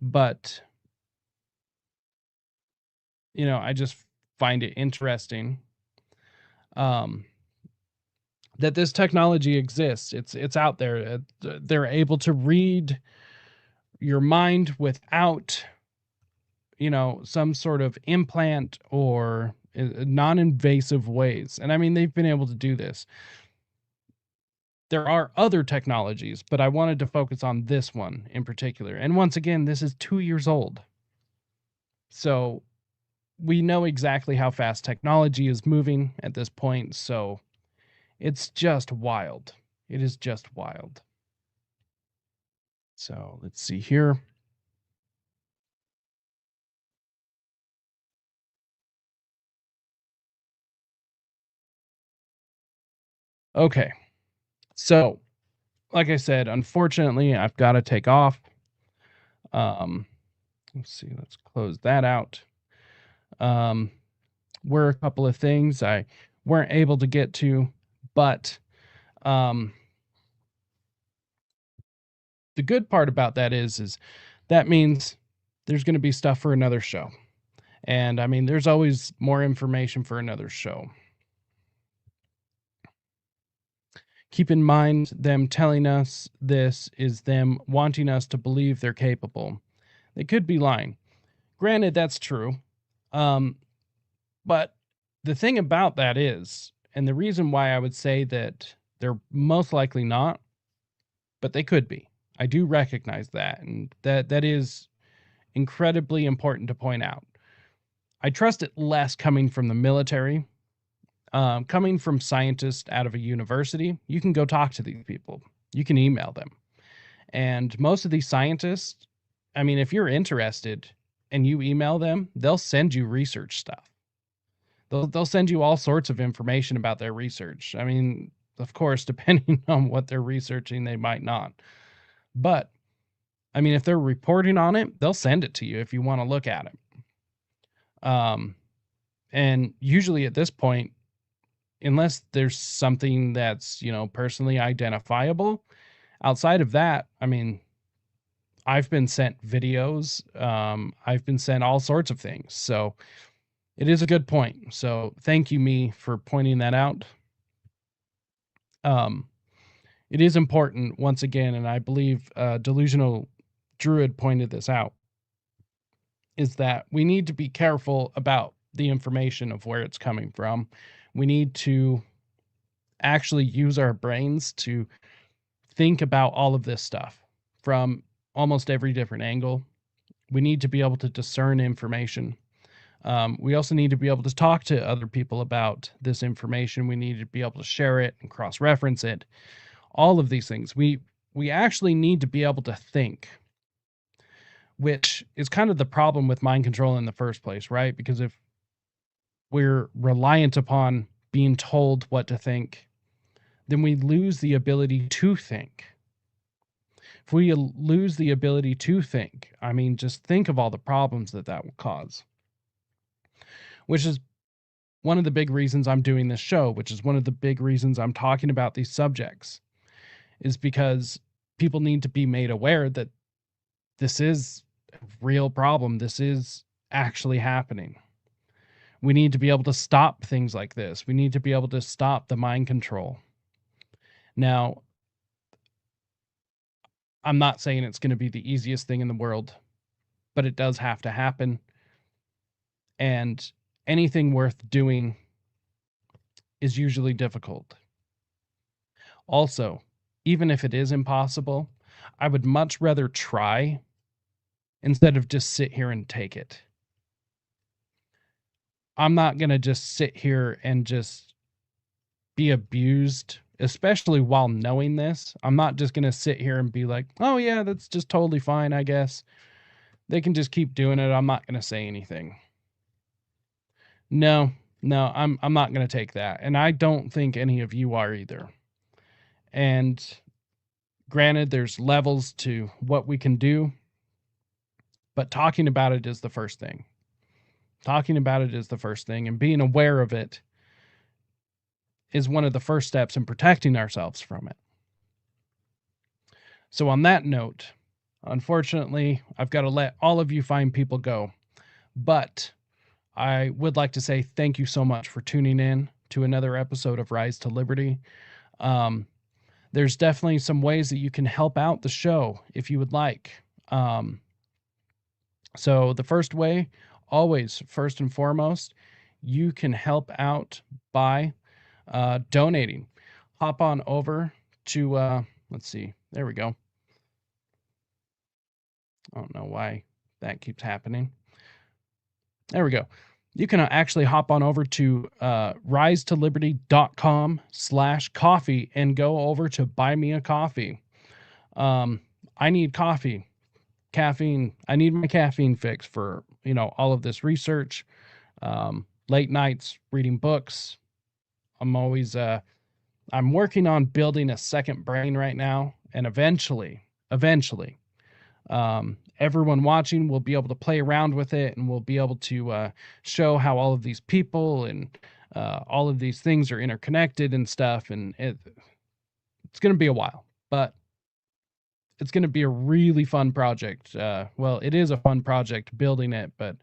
S3: But, you know, I just find it interesting that this technology exists. It's out there. They're able to read your mind without, you know, some sort of implant or non-invasive ways. And I mean, they've been able to do this. There are other technologies, but I wanted to focus on this one in particular. And once again, this is 2 years old. So we know exactly how fast technology is moving at this point. So it's just wild. It is just wild. So let's see here. Okay. So, like I said, unfortunately, I've got to take off. Let's see. Let's close that out. Were a couple of things I weren't able to get to, but the good part about that is that means there's going to be stuff for another show. And I mean, there's always more information for another show. Keep in mind, them telling us this is them wanting us to believe they're capable. They could be lying. Granted, that's true. But the thing about that is, and the reason why I would say that they're most likely not, but they could be. I do recognize that, and that is incredibly important to point out. I trust it less coming from the military. Coming from scientists out of a university, you can go talk to these people. You can email them. And most of these scientists, I mean, if you're interested and you email them, they'll send you research stuff. They'll send you all sorts of information about their research. I mean, of course, depending on what they're researching, they might not. But, I mean, if they're reporting on it, they'll send it to you if you want to look at it. And usually at this point, unless there's something that's, you know, personally identifiable, outside of that, I mean, I've been sent videos. I've been sent all sorts of things. So it is a good point. So thank you, me, for pointing that out. It is important, once again, and I believe Delusional Druid pointed this out, is that we need to be careful about the information of where it's coming from. We need to actually use our brains to think about all of this stuff from almost every different angle. We need to be able to discern information. We also need to be able to talk to other people about this information. We need to be able to share it and cross-reference it. All of these things. We actually need to be able to think, which is kind of the problem with mind control in the first place, right? Because if we're reliant upon being told what to think, then we lose the ability to think. If we lose the ability to think, I mean, just think of all the problems that will cause. Which is one of the big reasons I'm doing this show, which is one of the big reasons I'm talking about these subjects, is because people need to be made aware that this is a real problem. This is actually happening. We need to be able to stop things like this. We need to be able to stop the mind control. Now, I'm not saying it's going to be the easiest thing in the world, but it does have to happen. And anything worth doing is usually difficult. Also, even if it is impossible, I would much rather try instead of just sit here and take it. I'm not going to just sit here and just be abused, especially while knowing this. I'm not just going to sit here and be like, oh yeah, that's just totally fine, I guess. They can just keep doing it. I'm not going to say anything. No, I'm not going to take that. And I don't think any of you are either. And Granted, there's levels to what we can do, but talking about it is the first thing. Talking about it is the first thing, and being aware of it is one of the first steps in protecting ourselves from it. So on that note, unfortunately, I've got to let all of you fine people go, but I would like to say thank you so much for tuning in to another episode of Rise to Liberty. There's definitely some ways that you can help out the show if you would like. So the first way, always first and foremost, you can help out by donating. Hop on over to, let's see, there we go. I don't know why that keeps happening. There we go. You can actually hop on over to risetoliberty.com/coffee and go over to buy me a coffee. I need coffee, caffeine. I need my caffeine fix for, all of this research, late nights, reading books. I'm always, I'm working on building a second brain right now. And eventually, everyone watching will be able to play around with it, and we'll be able to show how all of these people and all of these things are interconnected and stuff. And it's going to be a while, but it's going to be a really fun project. Well, it is a fun project building it, but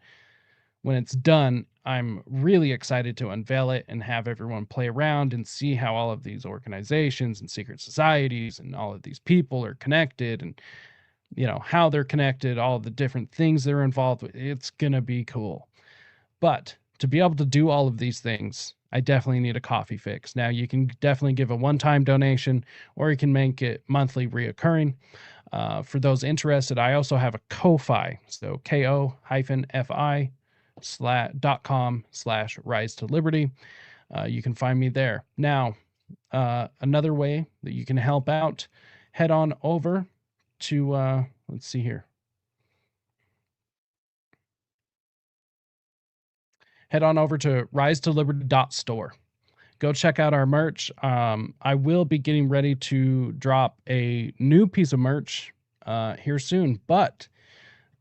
S3: when it's done, I'm really excited to unveil it and have everyone play around and see how all of these organizations and secret societies and all of these people are connected, and how they're connected, all the different things they're involved with. It's going to be cool. But to be able to do all of these things, I definitely need a coffee fix. Now, you can definitely give a one-time donation, or you can make it monthly reoccurring. For those interested, I also have a Ko-Fi. So ko-fi.com/rise to liberty. You can find me there. Now, another way that you can help out, head on over to, let's see here. Head on over to risetoliberty.store. Go check out our merch. I will be getting ready to drop a new piece of merch here soon, but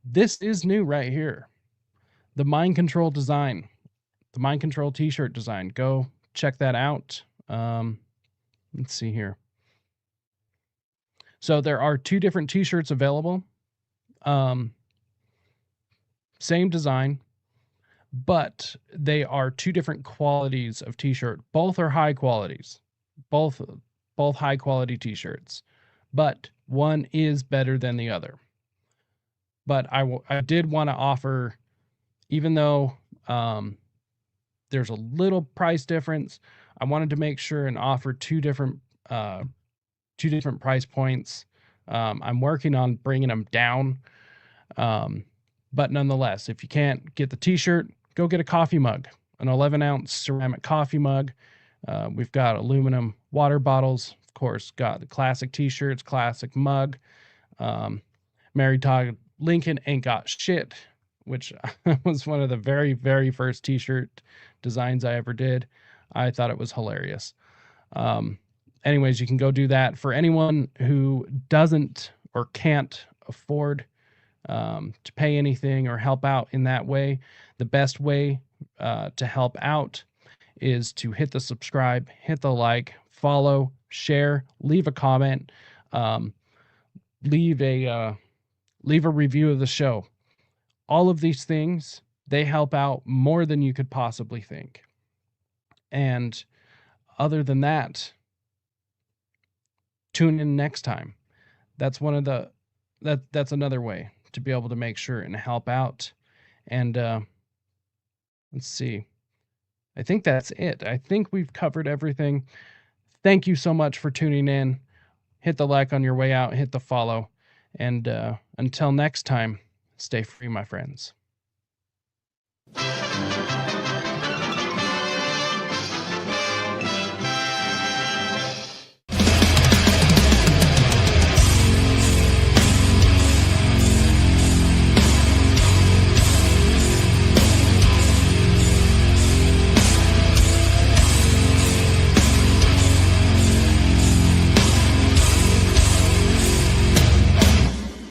S3: this is new right here. The Mind Control design, the Mind Control t-shirt design. Go check that out. Let's see here. So there are 2 different t-shirts available. Same design, but they are 2 different qualities of t-shirt. Both are high qualities. Both high quality t-shirts. But one is better than the other. But I did want to offer, even though there's a little price difference, I wanted to make sure and offer 2 different price points. I'm working on bringing them down. But nonetheless, if you can't get the t-shirt, go get a coffee mug, an 11-ounce ceramic coffee mug. We've got aluminum water bottles, of course, got the classic t-shirts, classic mug. Mary Todd Lincoln Ain't Got Shit, which was one of the very, very first t-shirt designs I ever did. I thought it was hilarious. Anyways, you can go do that. For anyone who doesn't or can't afford to pay anything or help out in that way, the best way to help out is to hit the subscribe, hit the like, follow, share, leave a comment, leave a review of the show. All of these things, they help out more than you could possibly think. And other than that, tune in next time. That's one of the that's another way to be able to make sure and help out. And let's see. I think that's it. I think we've covered everything. Thank you so much for tuning in. Hit the like on your way out, hit the follow. And until next time, stay free, my friends.